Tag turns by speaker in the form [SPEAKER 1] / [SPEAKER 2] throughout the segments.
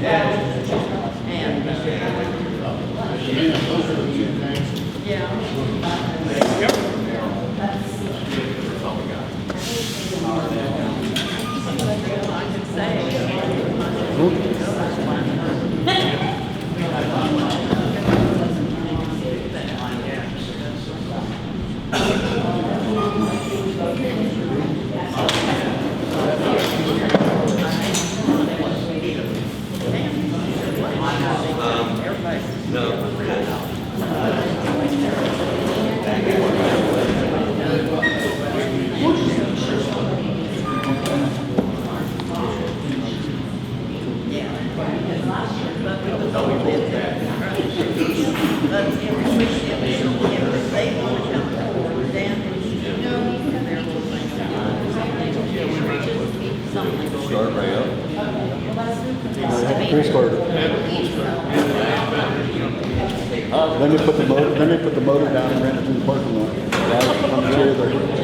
[SPEAKER 1] And,
[SPEAKER 2] Then they put the motor down and ran it through the parking lot.
[SPEAKER 3] With the water hose.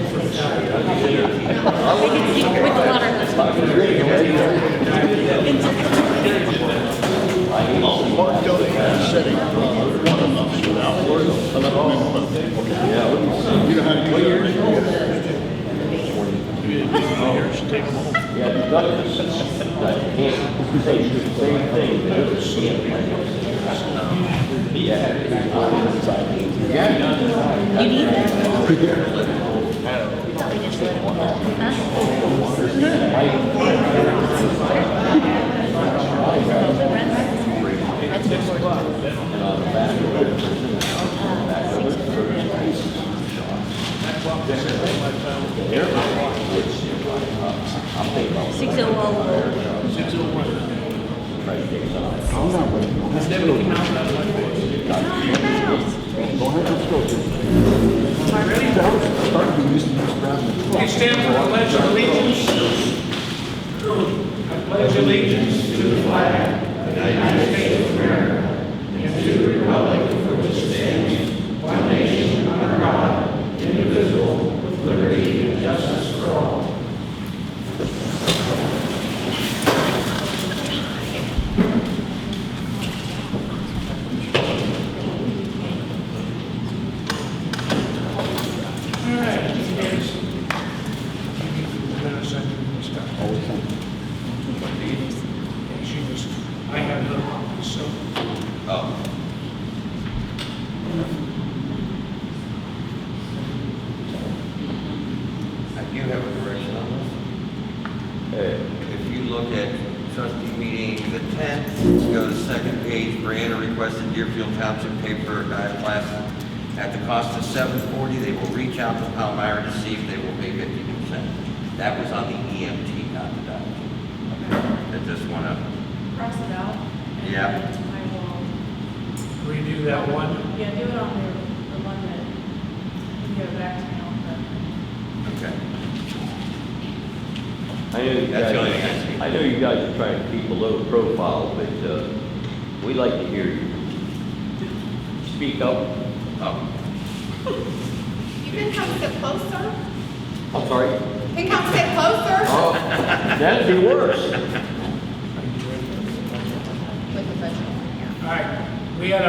[SPEAKER 2] Mark Doty setting one of them without words. Yeah. You know how to clear it? Take them home.
[SPEAKER 4] Can't say the same thing.
[SPEAKER 3] You need that? That's a good
[SPEAKER 2] I'm not ready. Go ahead, let's go. Starting to use this ground.
[SPEAKER 5] We stand for the Pledge of Allegiance. I pledge allegiance to the flag of the United States of America and to the republic for which it stands, one nation under God, indivisible, with liberty and justice for all.
[SPEAKER 6] Deerfield Township paper class at the cost of $740. They will reach out to Palmyra to see if they will pay 50%. That was on the EMT, not the doctor. I just want to
[SPEAKER 7] cross it out.
[SPEAKER 6] Yeah.
[SPEAKER 7] To my wall.
[SPEAKER 5] Redo that one.
[SPEAKER 7] Yeah, do it on the one that you go back to me on
[SPEAKER 4] I know you
[SPEAKER 6] That's the only
[SPEAKER 4] guys,
[SPEAKER 6] thing I see.
[SPEAKER 4] I know you guys are trying to keep a low profile, but we like to hear you. Speak up.
[SPEAKER 6] Oh.
[SPEAKER 8] You can come sit closer.
[SPEAKER 4] I'm sorry.
[SPEAKER 8] You can come sit closer.
[SPEAKER 4] Oh, that'd be worse.
[SPEAKER 8] With the budget.
[SPEAKER 5] All right. We had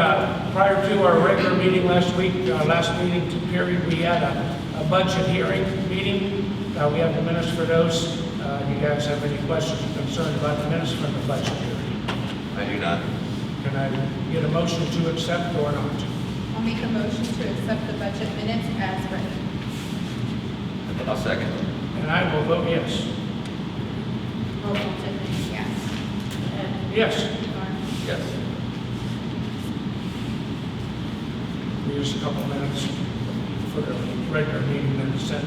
[SPEAKER 5] prior to our regular meeting last week, last meeting period, we had a budget hearing meeting. We have the minutes for those. You guys have any questions or concerns about the minutes from the budget hearing?
[SPEAKER 6] I do not.
[SPEAKER 5] Can I get a motion to accept or not?
[SPEAKER 8] I'll make a motion to accept the budget minutes as written.
[SPEAKER 6] I'll second.
[SPEAKER 5] And I will vote yes.
[SPEAKER 8] Roll call, Tiffany, yes.
[SPEAKER 5] Yes.
[SPEAKER 8] Lauren?
[SPEAKER 6] Yes.
[SPEAKER 5] We use a couple minutes for the regular meeting minutes then.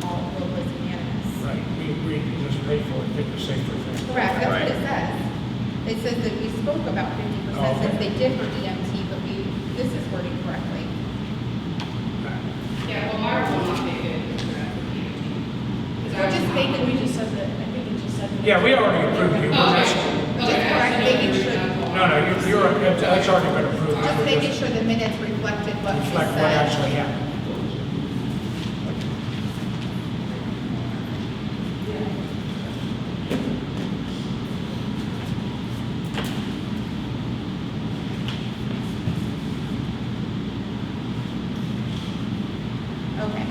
[SPEAKER 8] all vote was unanimous.
[SPEAKER 5] Right, we agreed to just pay for it, pick the safer thing.
[SPEAKER 8] Correct, that's what
[SPEAKER 6] Right.
[SPEAKER 8] it says. It says that we spoke about 50%
[SPEAKER 5] Oh, okay.
[SPEAKER 8] since they did for EMT, but this is worded correctly.
[SPEAKER 7] Yeah, well, ours will not be good.
[SPEAKER 8] So just make it,
[SPEAKER 7] We just said that, I think it just said. that-
[SPEAKER 5] Yeah, we already approved you.
[SPEAKER 7] Oh,
[SPEAKER 5] Just-
[SPEAKER 7] okay.
[SPEAKER 8] just correct, making sure,
[SPEAKER 5] No, no, that's already been approved.
[SPEAKER 8] just making sure the minutes reflected what we
[SPEAKER 5] Reflect what
[SPEAKER 8] said.
[SPEAKER 5] actually happened.
[SPEAKER 8] Okay,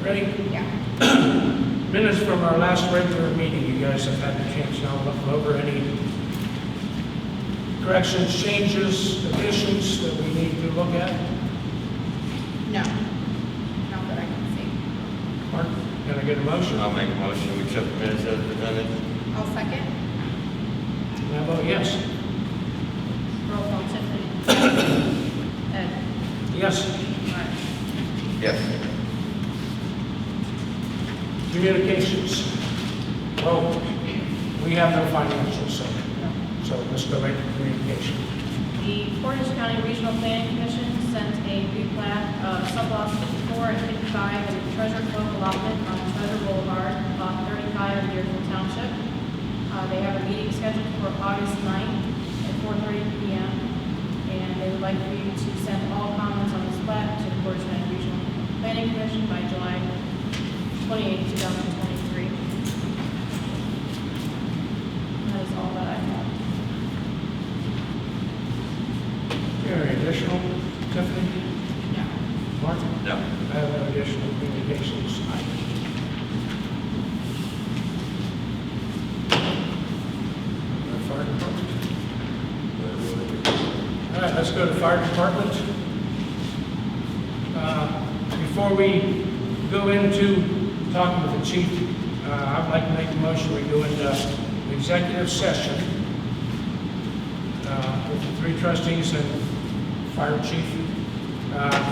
[SPEAKER 5] Ready?
[SPEAKER 8] yeah.
[SPEAKER 5] Minutes from our last regular meeting, you guys have had the chance now to look over any corrections, changes, additions that we need to look at.
[SPEAKER 8] No, not that I can see.
[SPEAKER 5] Mark, can I get a motion?
[SPEAKER 6] I'll make a motion to accept the minutes as presented.
[SPEAKER 8] I'll second.
[SPEAKER 5] And I vote yes.
[SPEAKER 7] Roll call, Tiffany. Ed.
[SPEAKER 5] Yes.
[SPEAKER 7] Mark.
[SPEAKER 6] Yes.
[SPEAKER 5] Communications. Well, we have no financials, so let's go right to communication.
[SPEAKER 7] The Portage County Regional Planning Commission sent a replat of sublots 54 and 55 in the Treasure Cove allotment on Treasure Boulevard, lot 35 in Deerfield Township. They have a meeting scheduled for August 9th at 4:30 p.m. And they would like for you to send all comments on this plat to the Portage County Regional Planning Commission by July 28th, 2023. That is all that I have.
[SPEAKER 5] Any additional, Tiffany?
[SPEAKER 8] No.
[SPEAKER 5] Mark?
[SPEAKER 6] No.
[SPEAKER 5] I have no additional communications. Fire department. All right, let's go to fire department. Before we go into talking with the chief, I'd like to make a motion, we go into executive session with the three trustees and fire chief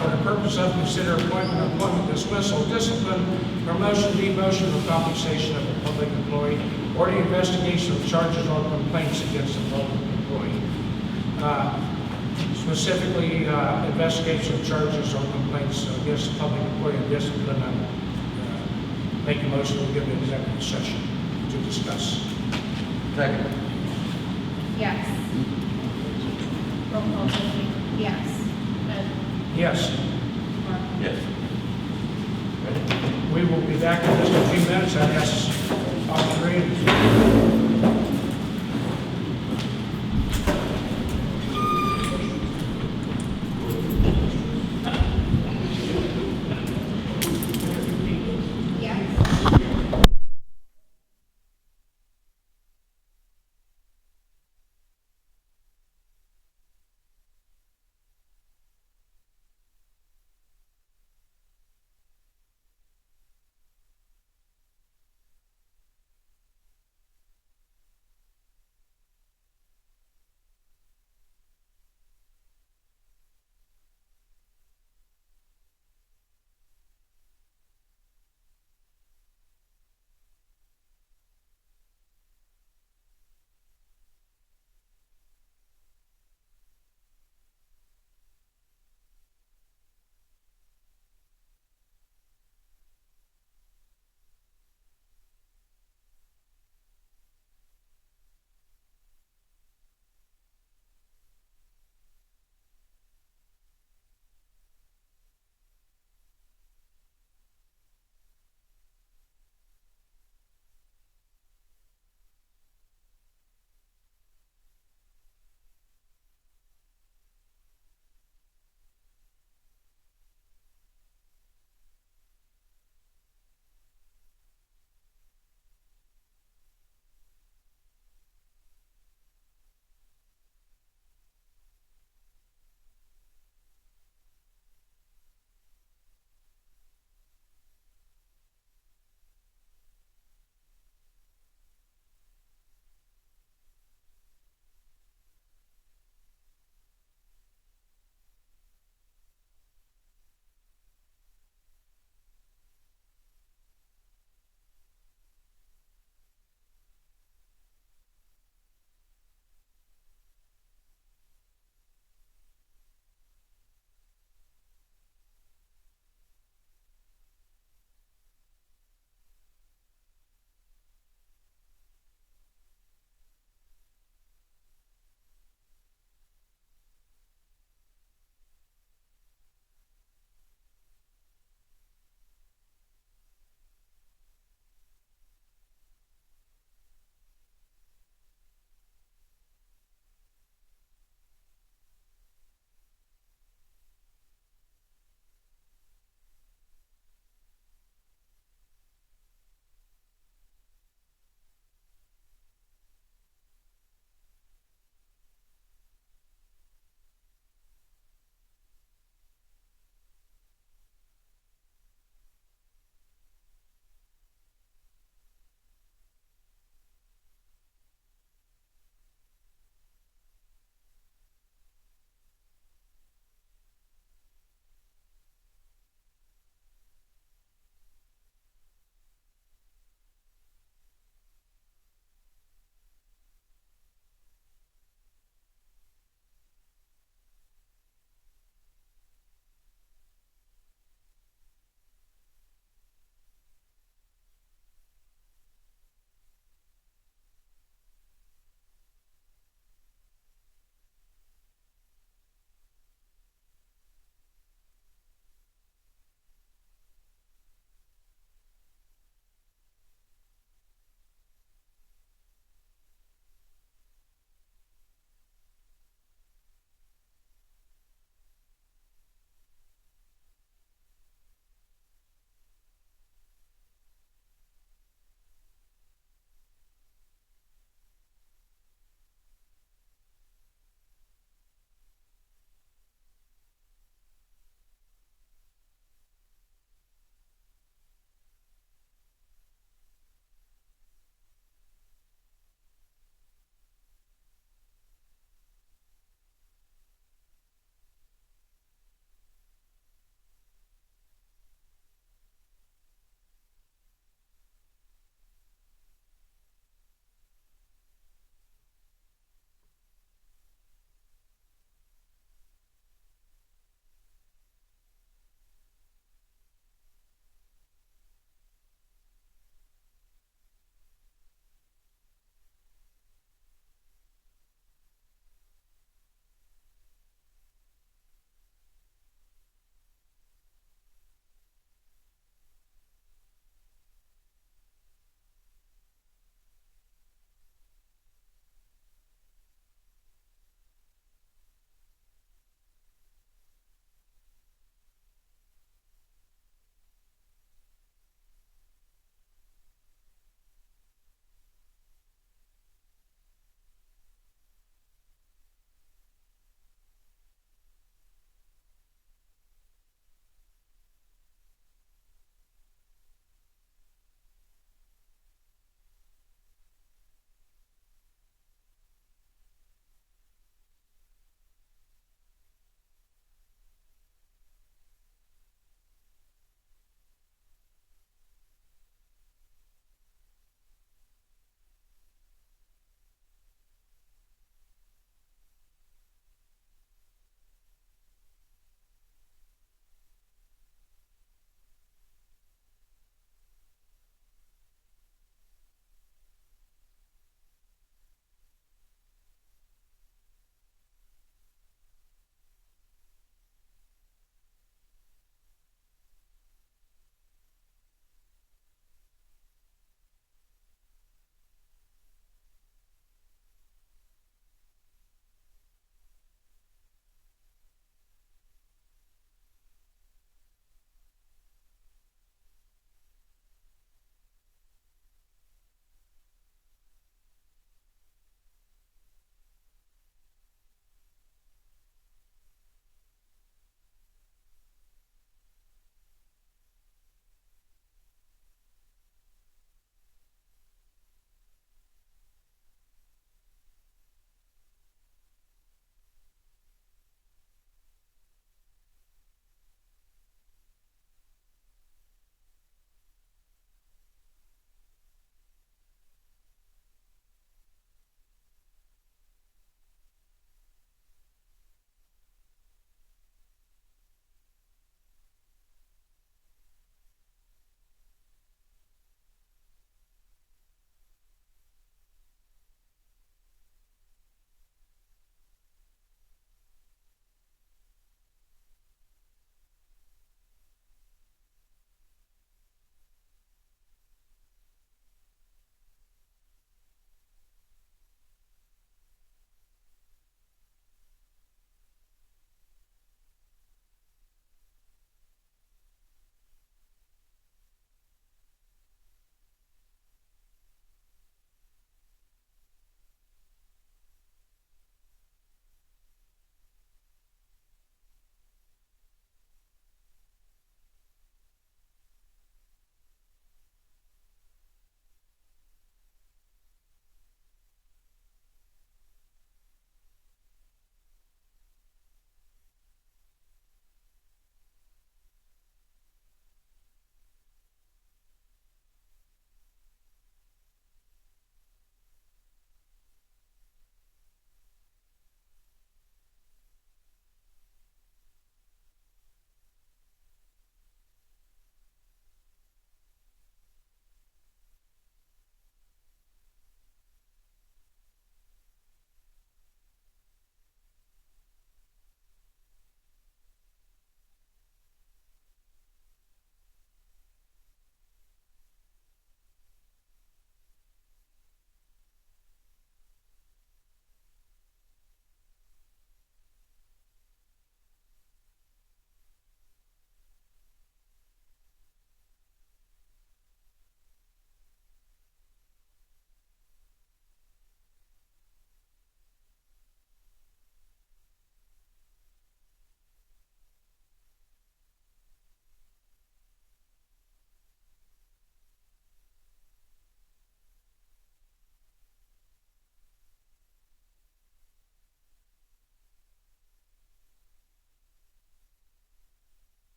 [SPEAKER 5] for the purpose of consider appointment, employment, dismissal, discipline, promotion, demotion, or compensation of a public employee, or the investigation of charges or complaints against a public employee. Specifically, investigation of charges or complaints against a public employee and discipline. Make a motion to give an executive session to discuss.
[SPEAKER 6] Second.
[SPEAKER 8] Yes.
[SPEAKER 7] Roll call, Tiffany.
[SPEAKER 8] Yes.
[SPEAKER 7] Ed.
[SPEAKER 5] Yes,
[SPEAKER 7] Mark.
[SPEAKER 6] Yes.
[SPEAKER 5] we will be back in just a few minutes. I ask all three.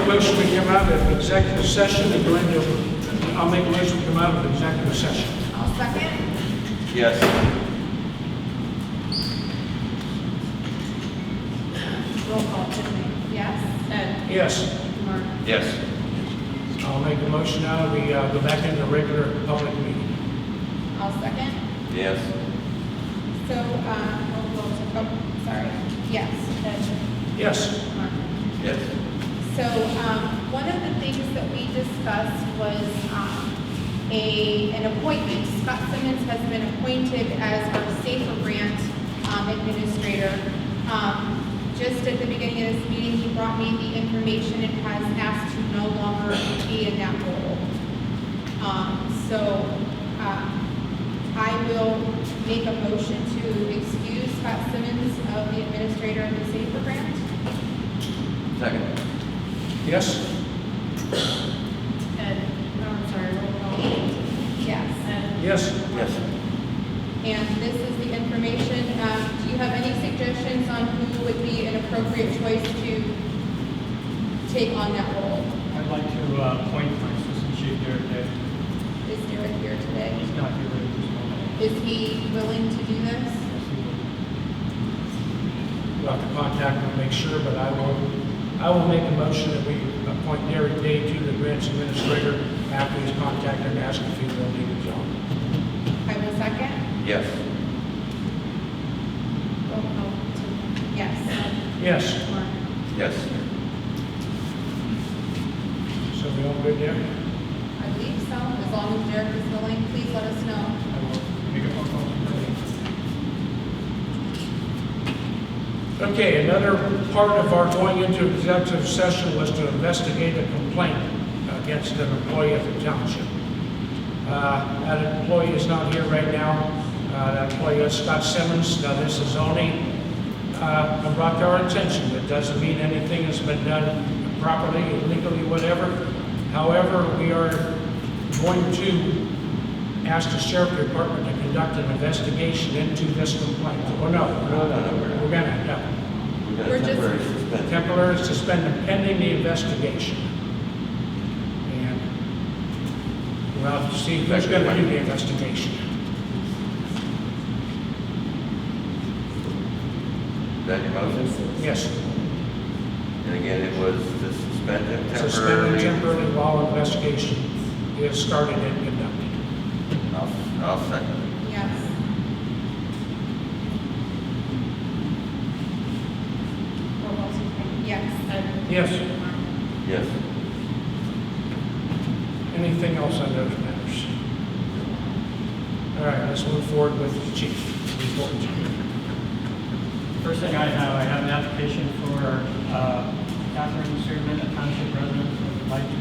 [SPEAKER 5] a motion to come out of executive session and go into, I'll make a motion to come out of executive session.
[SPEAKER 8] I'll second.
[SPEAKER 6] Yes.
[SPEAKER 7] Roll call, Tiffany.
[SPEAKER 8] Yes.
[SPEAKER 7] Ed.
[SPEAKER 5] Yes.
[SPEAKER 7] Mark.
[SPEAKER 6] Yes.
[SPEAKER 5] I'll make a motion now, we go back into regular public meeting.
[SPEAKER 8] I'll second.
[SPEAKER 6] Yes.
[SPEAKER 8] So, sorry. Yes.
[SPEAKER 7] Ed.
[SPEAKER 5] Yes.
[SPEAKER 7] Mark.
[SPEAKER 6] Yes.
[SPEAKER 8] So, one of the things that we discussed was, an appointment. Scott Simmons has been appointed as our Safer Grant, administrator. Just at the beginning of this meeting, he brought me the information and has asked to no longer be in that role. I will make a motion to excuse Scott Simmons of the administrator of the Safer Grant.
[SPEAKER 6] Second.
[SPEAKER 5] Yes?
[SPEAKER 7] Ed. No, I'm sorry, roll call.
[SPEAKER 8] Yes.
[SPEAKER 7] Ed.
[SPEAKER 5] Yes?
[SPEAKER 6] Yes.
[SPEAKER 8] And this is the information. Do you have any suggestions on who would be an appropriate choice to take on that role?
[SPEAKER 1] I'd like to appoint my assistant chief Derek Day.
[SPEAKER 8] Is Derek here today?
[SPEAKER 1] He's not here at this moment.
[SPEAKER 8] Is he willing to do this?
[SPEAKER 1] Yes, he will.
[SPEAKER 5] We'll have to contact him and make sure, but I will make a motion that we appoint Derek Day to the grants administrator after he's contacted and asked if he will leave the job.
[SPEAKER 8] I will second.
[SPEAKER 6] Yes.
[SPEAKER 7] Roll call, Tiffany.
[SPEAKER 8] Yes.
[SPEAKER 7] Ed.
[SPEAKER 5] Yes.
[SPEAKER 7] Mark.
[SPEAKER 6] Yes.
[SPEAKER 5] So we all good there?
[SPEAKER 8] I believe so. As long as Derek is willing, please let us know.
[SPEAKER 1] I will make a phone call to him.
[SPEAKER 5] Okay, another part of our going into executive session was to investigate a complaint against an employee of the township. That employee is not here right now. That employee is Scott Simmons. Now, this is only been brought to our attention. It doesn't mean anything has been done properly, legally, whatever. However, we are going to ask the sheriff department to conduct an investigation into this complaint. Oh, no. We're gonna, no.
[SPEAKER 6] We got a
[SPEAKER 8] We're just-
[SPEAKER 6] temporary suspension.
[SPEAKER 5] Temporary suspended pending the investigation. And we'll have to see who's gonna do the investigation.
[SPEAKER 6] Is that your motion?
[SPEAKER 5] Yes,
[SPEAKER 6] And again, it was to suspend him
[SPEAKER 5] suspended
[SPEAKER 6] temporarily.
[SPEAKER 5] temporarily while investigation is started and conducted.
[SPEAKER 6] I'll second
[SPEAKER 8] Yes.
[SPEAKER 7] Roll call, Tiffany.
[SPEAKER 8] Yes.
[SPEAKER 7] Ed.
[SPEAKER 5] Yes.
[SPEAKER 6] it. Yes.
[SPEAKER 5] Anything else on those matters? All right, let's move forward with the chief report.
[SPEAKER 1] First thing I have an application for Catherine Searman, a township resident who would like to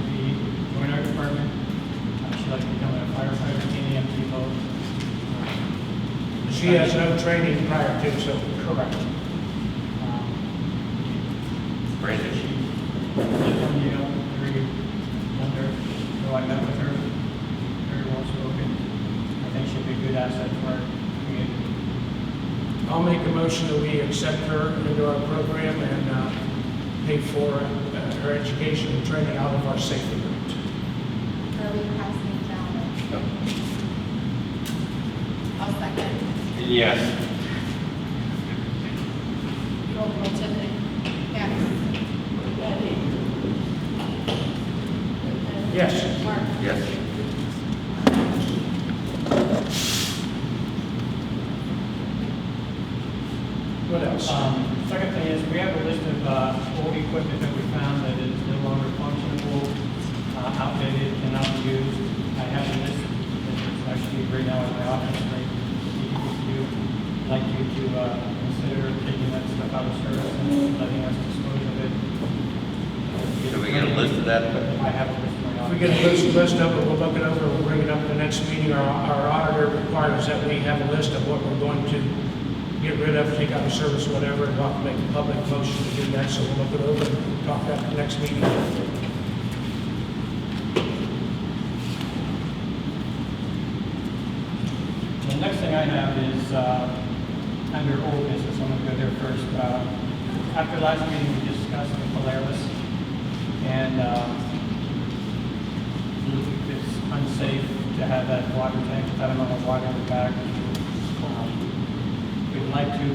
[SPEAKER 1] join our department. She'd like to become a firefighter in EMT boat.
[SPEAKER 5] She has no training prior to, so correct.
[SPEAKER 6] Brandon.
[SPEAKER 1] She's from Yale, very under, so I met with her, very well spoken. I think she'd be a good asset for our community.
[SPEAKER 5] I'll make a motion that we accept her into our program and pay for her education and training out of our safety grant.
[SPEAKER 8] Are we passing it down? I'll second.
[SPEAKER 6] Yes.
[SPEAKER 7] Roll call, Tiffany.
[SPEAKER 8] Yes.
[SPEAKER 7] Ed.
[SPEAKER 5] Yes.
[SPEAKER 7] Mark.
[SPEAKER 6] Yes.
[SPEAKER 5] What else?
[SPEAKER 1] Second thing is, we have a list of old equipment that we found that is no longer functionable, outdated, cannot be used. I have a list that is actually right now in my office. I'd like you to consider taking that stuff out of service and letting us dispose of it.
[SPEAKER 6] Can we get a list of that?
[SPEAKER 1] I have a list in my
[SPEAKER 5] If
[SPEAKER 1] office.
[SPEAKER 5] we get a list of it, we'll look it over, we'll bring it up at the next meeting. Our auditor requires that we have a list of what we're going to get rid of, take out of service, whatever, and we'll have to make a public motion to do that, so we'll look it over and talk about it at the next meeting.
[SPEAKER 1] The next thing I have is under old business. I'm going to go there first. After last meeting, we discussed the Polaris And it's unsafe to have that water tank without enough water in the back. We'd like to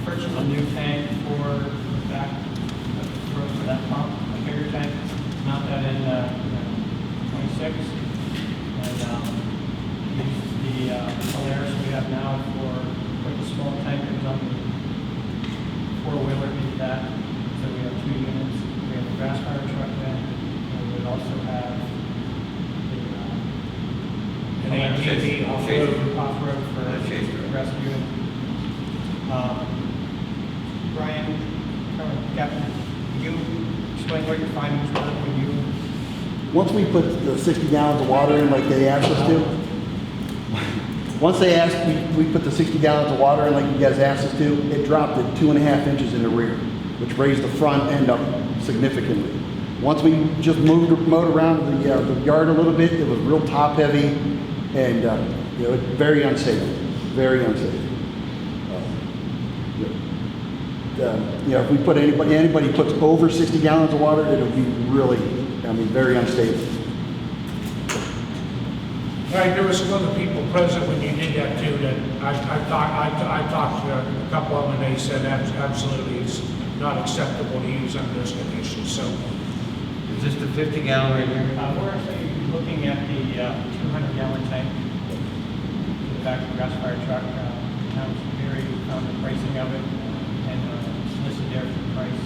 [SPEAKER 1] purchase a new tank for the back, for that pump, a bigger tank, mount that in 26. And use the Polaris we have now for put the small tank that was on the four-wheeler into that. So we have 2 units. We have a grass fire truck then, and we also have
[SPEAKER 5] An ATV
[SPEAKER 1] off-road for rescue. Brian, Captain, you explain what your findings were when you...
[SPEAKER 9] Once we put the 60 gallons of water in like they asked us to, once they asked, we put the 60 gallons of water in like you guys asked us to, it dropped it 2.5 inches in the rear, which raised the front end up significantly. Once we just mowed around the yard a little bit, it was real top heavy and very unsafe, very unsafe. If we put anybody puts over 60 gallons of water, it'll be really, very unstable.
[SPEAKER 5] All right, there were some other people present when you did that too, that I talked to a couple of them, and they said absolutely it's not acceptable to use under those conditions, so.
[SPEAKER 6] Is this the 50-gallon right here?
[SPEAKER 1] We're actually looking at the 200-gallon tank in the back of the gas fire truck. Township Mary found the pricing of it and it's listed there for the price.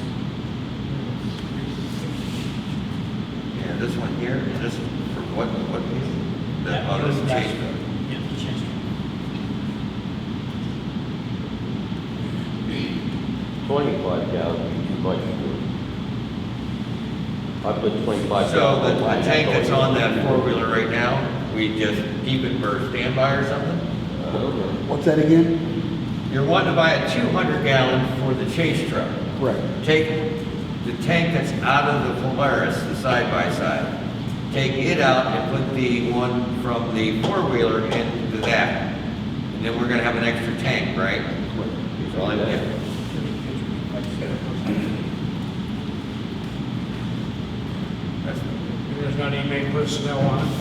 [SPEAKER 6] Yeah, this one here, is this for what meeting? Oh, this is Chase.
[SPEAKER 1] Yeah, the Chase.
[SPEAKER 4] 25 gallons would be too much for it. I put 25
[SPEAKER 6] So
[SPEAKER 4] gallons.
[SPEAKER 6] the tank that's on that four-wheeler right now, we just keep it for standby or something?
[SPEAKER 9] What's that again?
[SPEAKER 6] You're wanting to buy a 200-gallon for the chase truck.
[SPEAKER 9] Correct.
[SPEAKER 6] Take the tank that's out of the Polaris, the side-by-side, take it out and put the one from the four-wheeler into that. And then we're gonna have an extra tank, right? That's all I'm getting. That's
[SPEAKER 5] There's not any personnel on it.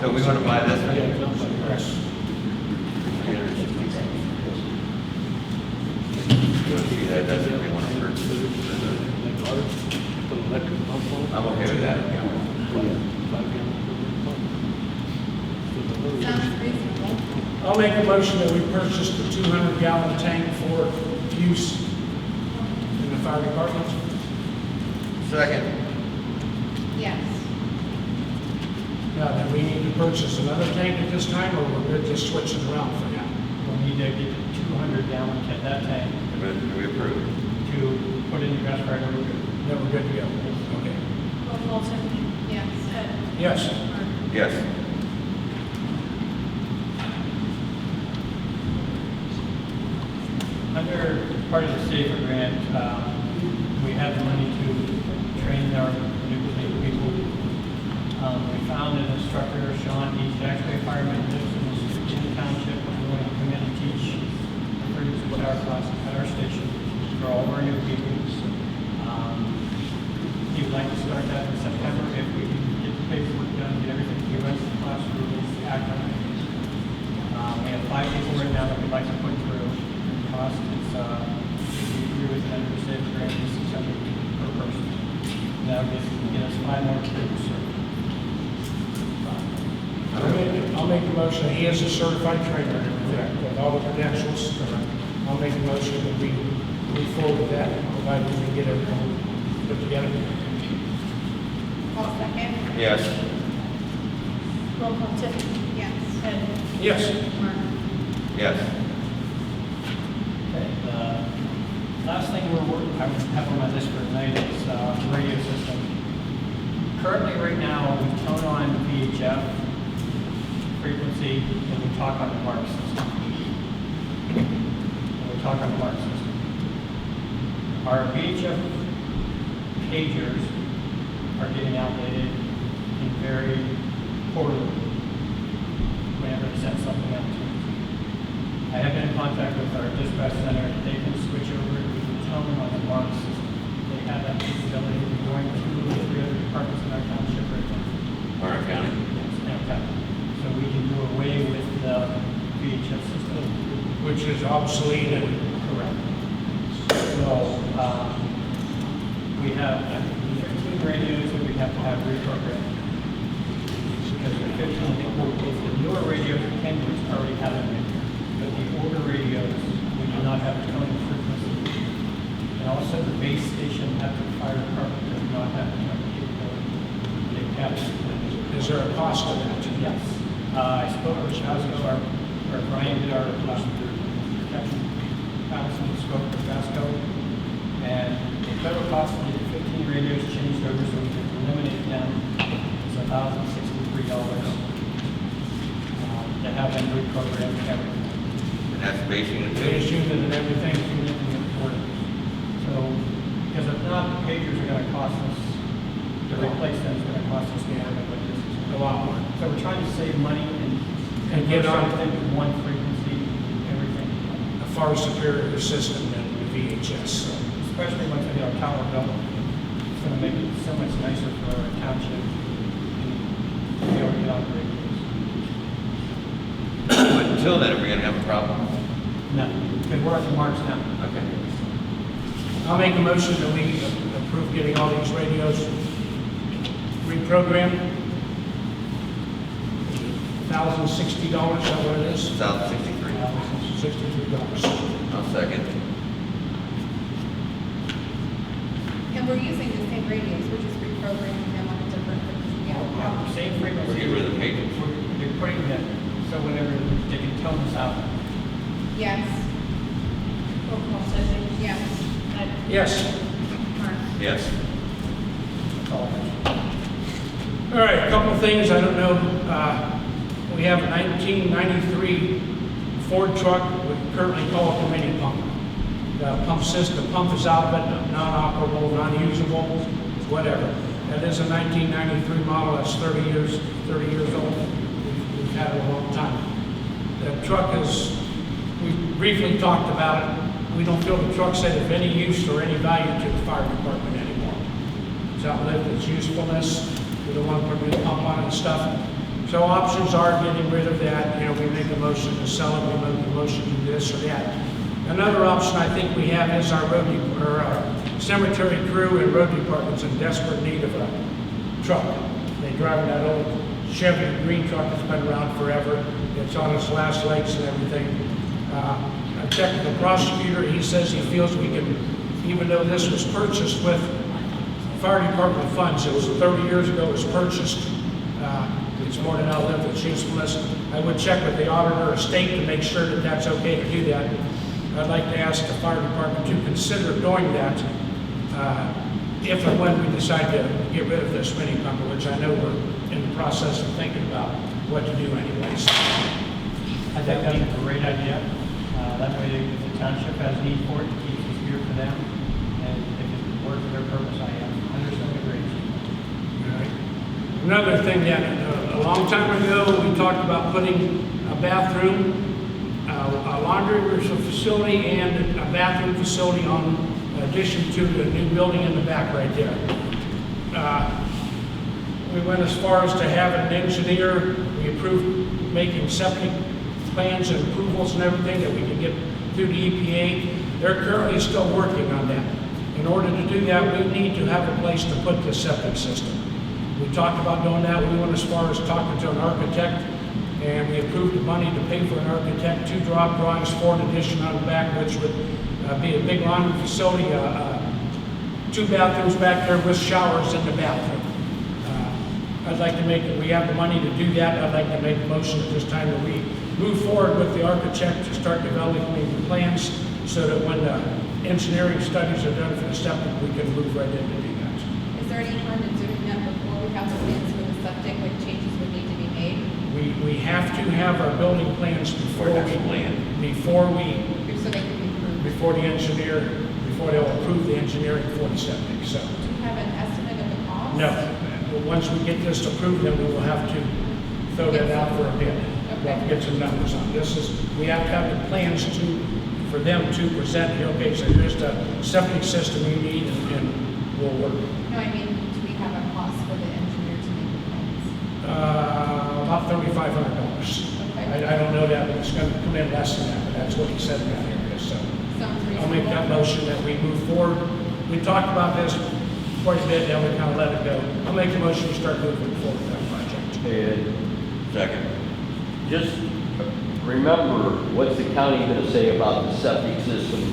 [SPEAKER 6] So we want to buy this one?
[SPEAKER 5] Yes.
[SPEAKER 6] See, that doesn't really want to purchase it. I'm okay with that.
[SPEAKER 8] Sounds reasonable.
[SPEAKER 5] I'll make a motion that we purchase the 200-gallon tank for use in the fire department.
[SPEAKER 6] Second.
[SPEAKER 8] Yes.
[SPEAKER 5] Now, do we need to purchase another tank at this time, or we're good just switching around for now?
[SPEAKER 1] We'll need to get the 200-gallon that tank
[SPEAKER 6] Do we approve?
[SPEAKER 1] to put in the gas fire.
[SPEAKER 5] Then we're good to go. Okay.
[SPEAKER 7] Roll call, Tiffany.
[SPEAKER 8] Yes.
[SPEAKER 7] Ed.
[SPEAKER 5] Yes.
[SPEAKER 7] Mark.
[SPEAKER 6] Yes.
[SPEAKER 1] Under part of the safer grant, we have the money to train our new people. We found an instructor, Sean, he's actually a fireman, lives in the township, we're going to come in and teach the 36-hour class at our station for all of our new people. He would like to start that in September if we can get the paperwork done, get everything to us, the classrooms, act on it. We have 5 people right now that we'd like to put through. The cost is, if you agree with that, the safe grant is $600 per person. That would get us 5 more troops.
[SPEAKER 5] I'll make a motion. He is a certified trainer and everything, with all the credentials. I'll make a motion that we move forward with that, provided we can get everything put together.
[SPEAKER 8] I'll second.
[SPEAKER 6] Yes.
[SPEAKER 7] Roll call, Tiffany.
[SPEAKER 8] Yes.
[SPEAKER 7] Ed.
[SPEAKER 5] Yes.
[SPEAKER 7] Mark.
[SPEAKER 6] Yes.
[SPEAKER 1] Okay, last thing I have on my list for tonight is the radio system. Currently, right now, we tone on VHF frequency and we talk on the mark system. Our VHF pagers are getting outdated and very poorly whenever they send something out to us. I contact with our dispatch center, they can switch over to the tone on the mark system. They have that capability of going through the 3 other departments in our township right now.
[SPEAKER 6] Warren County?
[SPEAKER 1] Yes, okay. So we can do away with the VHF system.
[SPEAKER 5] Which is obsolete and
[SPEAKER 1] Correct. So, we have 15 radios that we have to have reprogrammed. Because the 15, the newer radios or 10 years already have them in here. But the older radios, we do not have toning frequency. And also the base station at the fire department does not have the toning capability. They have it.
[SPEAKER 5] is there a cost to that?
[SPEAKER 1] Yes. I spoke with Vasco, or Brian did our protection council, spoke with Vasco, and the total cost of the 15 radios changed over, so we can eliminate them. It's $1,063 to have them reprogrammed and everything.
[SPEAKER 6] And that's basing it
[SPEAKER 5] Base
[SPEAKER 6] too?
[SPEAKER 5] unit and everything?
[SPEAKER 1] So, because if not, the pagers are gonna cost us, to replace them is gonna cost us more than what this is.
[SPEAKER 5] A lot more.
[SPEAKER 1] So we're trying to save money and
[SPEAKER 5] get
[SPEAKER 1] get
[SPEAKER 5] on-
[SPEAKER 1] something with one frequency, everything.
[SPEAKER 5] A far superior system than the VHS.
[SPEAKER 1] Especially once we get our tower built, it's gonna make it so much nicer for our township and be able to get on the radios.
[SPEAKER 6] But until then, are we gonna have a problem?
[SPEAKER 1] No, because we're at the marks now.
[SPEAKER 6] Okay.
[SPEAKER 5] I'll make a motion that we approve getting all these radios reprogrammed. $1,060, is that what it is?
[SPEAKER 6] 1,063.
[SPEAKER 5] $63.
[SPEAKER 6] I'll second.
[SPEAKER 8] And we're using the same radios, we're just reprogramming them on a different, yeah.
[SPEAKER 1] Same frequency.
[SPEAKER 6] We'll get rid of the pagers.
[SPEAKER 1] We're putting that, so whenever they can tone us out.
[SPEAKER 8] Yes,
[SPEAKER 7] Roll call session.
[SPEAKER 8] yes.
[SPEAKER 7] Ed?
[SPEAKER 5] Yes.
[SPEAKER 7] Mark?
[SPEAKER 6] Yes.
[SPEAKER 1] That's all.
[SPEAKER 5] All right, a couple of things, I don't know, we have a 1993 Ford truck, we currently call it a mini pump. The pump system, the pump is out of it, non-operable, non-usable, whatever. That is a 1993 model, that's 30 years old. We've had it a long time. The truck is, we briefly talked about it. We don't feel the truck's of any use or any value to the fire department anymore. It's outlived its usefulness. We don't want to put a new pump on it and stuff. So options are getting rid of that. You know, we make a motion to sell it, we make a motion to do this or that. Another option I think we have is our cemetery crew and road department's in desperate need of a truck. They drive that old Chevy green truck that's been around forever. It's on its last legs and everything. I checked with the prosecutor. He says he feels we can, even though this was purchased with fire department funds, it was 30 years ago it was purchased. It's more than outlived its usefulness. I would check with the auditor of state to make sure that that's okay to do that. I'd like to ask the fire department to consider doing that if and when we decide to get rid of this mini pumper, which I know we're in the process of thinking about what to do anyways.
[SPEAKER 1] I think that's a great idea. That way, if the township has need for it, it keeps it here for them. And if it works for their purpose, I am 100% agree.
[SPEAKER 5] All right. Another thing that a long time ago, we talked about putting a bathroom, a laundry facility and a bathroom facility on addition to the new building in the back right there. We went as far as to have an engineer. We approved making septic plans and approvals and everything that we can get through the EPA. They're currently still working on that. In order to do that, we need to have a place to put the septic system. We talked about doing that. We went as far as talking to an architect, and we approved the money to pay for an architect, 2 drop drawings for an addition on the back, which would be a big laundry facility, 2 bathrooms back there with showers in the bathroom. I'd like to make it, we have the money to do that. I'd like to make a motion at this time that we move forward with the architect to start developing the plans so that when the engineering studies are done for the septic, we can move right in to do that.
[SPEAKER 8] Is there any harm in doing that before we have the plans for the septic, like changes would need to be made?
[SPEAKER 5] We have to have our building plans before
[SPEAKER 6] Or next plan.
[SPEAKER 8] So they can be approved?
[SPEAKER 5] before they'll approve the engineering for the septic, so.
[SPEAKER 8] Do you have an estimate of the cost?
[SPEAKER 5] No, but once we get this approved, then we will have to throw that out for a bid. We'll have to get some numbers on. We have to have the plans for them to present here. Okay, so here's the septic system you need and we'll work.
[SPEAKER 8] No, I mean, do we have a cost for the engineer to make the plans?
[SPEAKER 5] About $3,500.
[SPEAKER 8] Okay.
[SPEAKER 5] I don't know that, but it's going to come in less than that, but that's what he said down here. So
[SPEAKER 8] Sounds reasonable.
[SPEAKER 5] I'll make that motion that we move forward. We talked about this quite a bit, then we kind of let it go. I'll make the motion to start moving forward with that project.
[SPEAKER 4] And
[SPEAKER 6] Second.
[SPEAKER 4] just remember, what's the county gonna say about the septic system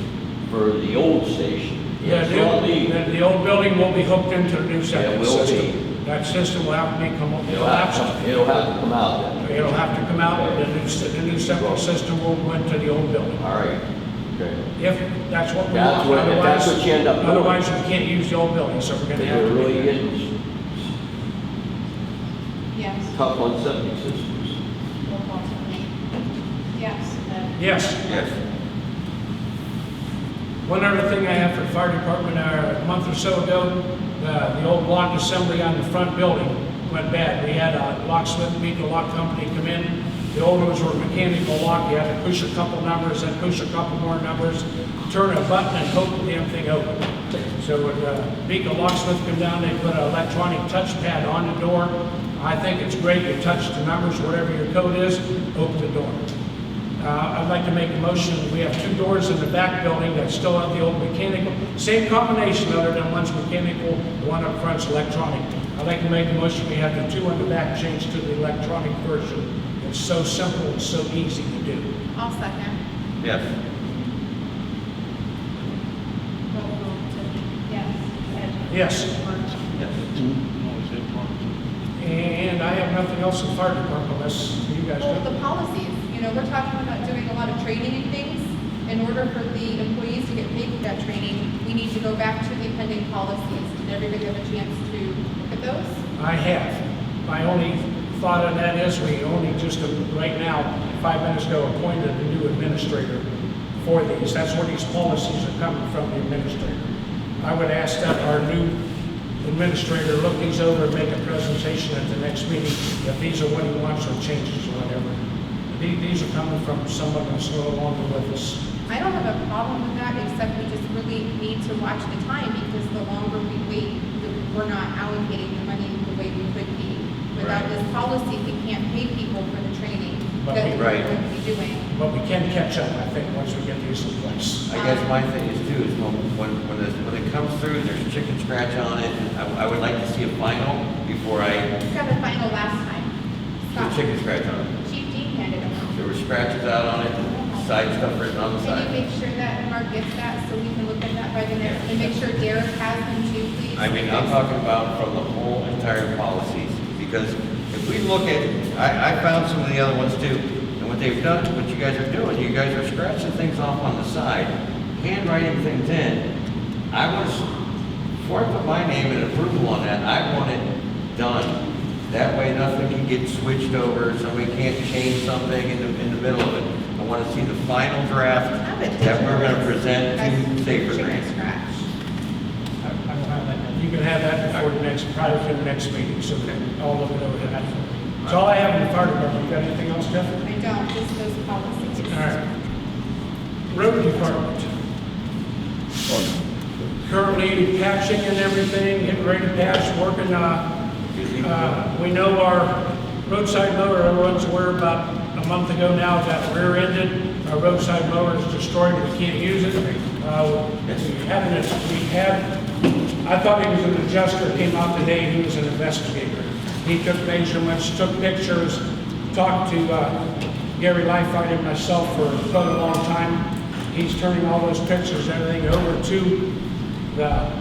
[SPEAKER 4] for the old station?
[SPEAKER 5] Yeah,
[SPEAKER 4] It's not legal.
[SPEAKER 5] the old building will be hooked into the new
[SPEAKER 4] Yeah, it
[SPEAKER 5] septic
[SPEAKER 4] will be.
[SPEAKER 5] system. That system will have to be
[SPEAKER 4] It'll have to come out then.
[SPEAKER 5] It'll have to come out,
[SPEAKER 4] Okay.
[SPEAKER 5] the new septic system will go into the old building.
[SPEAKER 4] All right. Okay.
[SPEAKER 5] If that's what we
[SPEAKER 4] That's
[SPEAKER 5] want,
[SPEAKER 4] what- if that's what you end up doing.
[SPEAKER 5] otherwise we can't use the old building, so we're gonna
[SPEAKER 4] Because
[SPEAKER 5] have
[SPEAKER 4] we're
[SPEAKER 5] to.
[SPEAKER 4] really getting
[SPEAKER 8] Yes.
[SPEAKER 4] tough on septic systems.
[SPEAKER 8] Roll call, Tiffany. Yes.
[SPEAKER 5] Yes.
[SPEAKER 6] Yes.
[SPEAKER 5] One other thing I have for the fire department, a month or so ago, the old lock assembly on the front building went bad. We had a locksmith, Fiscal lock company come in. The old ones were mechanical lock. You had to push a couple numbers, then push a couple more numbers, turn a button and hope the damn thing opened. So when Fiscal locksmith come down, they put an electronic touchpad on the door. I think it's great. You touch the numbers, whatever your code is, open the door. I'd like to make a motion, we have two doors in the back building that still have the old mechanical, same combination other than one's mechanical, the one up front's electronic. I'd like to make a motion, we have the two on the back changed to the electronic version. It's so simple and so easy to do.
[SPEAKER 8] I'll second.
[SPEAKER 6] Yes.
[SPEAKER 7] Roll call, Tiffany.
[SPEAKER 8] Yes.
[SPEAKER 7] Ed.
[SPEAKER 5] Yes,
[SPEAKER 6] Yes.
[SPEAKER 5] and I have nothing else in the fire department unless you guys
[SPEAKER 8] Well,
[SPEAKER 5] do.
[SPEAKER 8] the policies, we're talking about doing a lot of training and things. In order for the employees to get paid for that training, we need to go back to the pending policies. Did everybody have a chance to look at those?
[SPEAKER 5] I have. My only thought on that is we only just, right now, 5 minutes ago, appointed a new administrator for these. That's where these policies are coming from, the administrator. I would ask that our new administrator look these over and make a presentation at the next meeting, if these are what he wants or changes or whatever. These are coming from someone that's no longer with us.
[SPEAKER 8] I don't have a problem with that, except we just really need to watch the time, because the longer we wait, we're not allocating the money the way we could be. Without this policy, we can't pay people for the training
[SPEAKER 5] But
[SPEAKER 8] that
[SPEAKER 5] we-
[SPEAKER 8] we're
[SPEAKER 6] Right.
[SPEAKER 8] going to be doing.
[SPEAKER 5] But we can catch up, I think, once we get these in place.
[SPEAKER 6] I guess my thing is too, is when it comes through, there's chicken scratch on it. I would like to see a final before I,
[SPEAKER 8] We got a final last time.
[SPEAKER 6] the chicken scratch on it.
[SPEAKER 8] Chief Dean handed them out.
[SPEAKER 6] There were scratches out on it, side stuff written on the
[SPEAKER 8] Can you
[SPEAKER 6] side.
[SPEAKER 8] make sure that Mark gets that, so we can look at that by the next, and make sure Derek has them too, please?
[SPEAKER 6] I mean, I'm talking about from the whole entire policies, because if we look at, I found some of the other ones too, and what they've done, what you guys are doing, you guys are scratching things off on the side, handwriting things in. Before I put my name and approval on that, I want it done. That way nothing can get switched over, somebody can't change something in the middle of it. I want to see the final draft that we're going to present to Safer
[SPEAKER 8] Chicken
[SPEAKER 6] Grant.
[SPEAKER 8] scratch.
[SPEAKER 5] You can have that before the next, probably for the next meeting, so that I'll look it over that. That's all I have in the fire department. You got anything else, Jeff?
[SPEAKER 8] I don't, just those policies.
[SPEAKER 5] All right. Road department. Currently patching and everything, getting ready to patch, working, we know our roadside mower, everyone's aware about a month ago now, got rear-ended. Our roadside mower is destroyed, we can't use it. I thought he was an adjuster, came out today, he was an investigator. He took measurements, took pictures, talked to Gary Leifheit and myself for quite a long time. He's turning all those pictures, everything over to the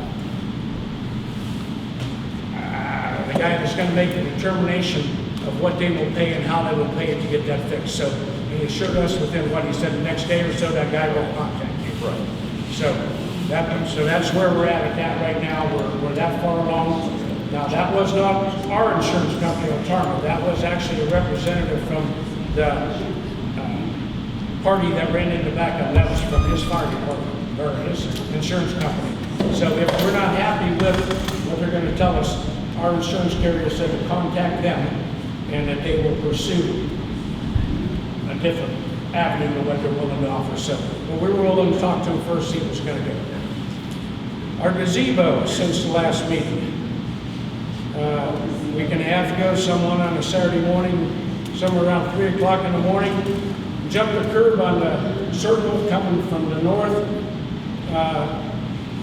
[SPEAKER 5] guy that's going to make the determination of what they will pay and how they will pay it to get that fixed. So he assured us within what he said, the next day or so, that guy will contact you. Right. So that's where we're at that right now. We're that far along. Now, that was not our insurance company, Otarma. That was actually a representative from the party that ran into backup. That was from his fire department, or his insurance company. So if we're not happy with what they're going to tell us, our insurance carrier said to contact them and that they will pursue different avenue to what they're willing to offer. So, but we were willing to talk to them first, see what's gonna go. Our gazebo, since the last meeting. A week and a half ago, someone on a Saturday morning, somewhere around 3 o'clock in the morning, jumped the curb on the circle coming from the north,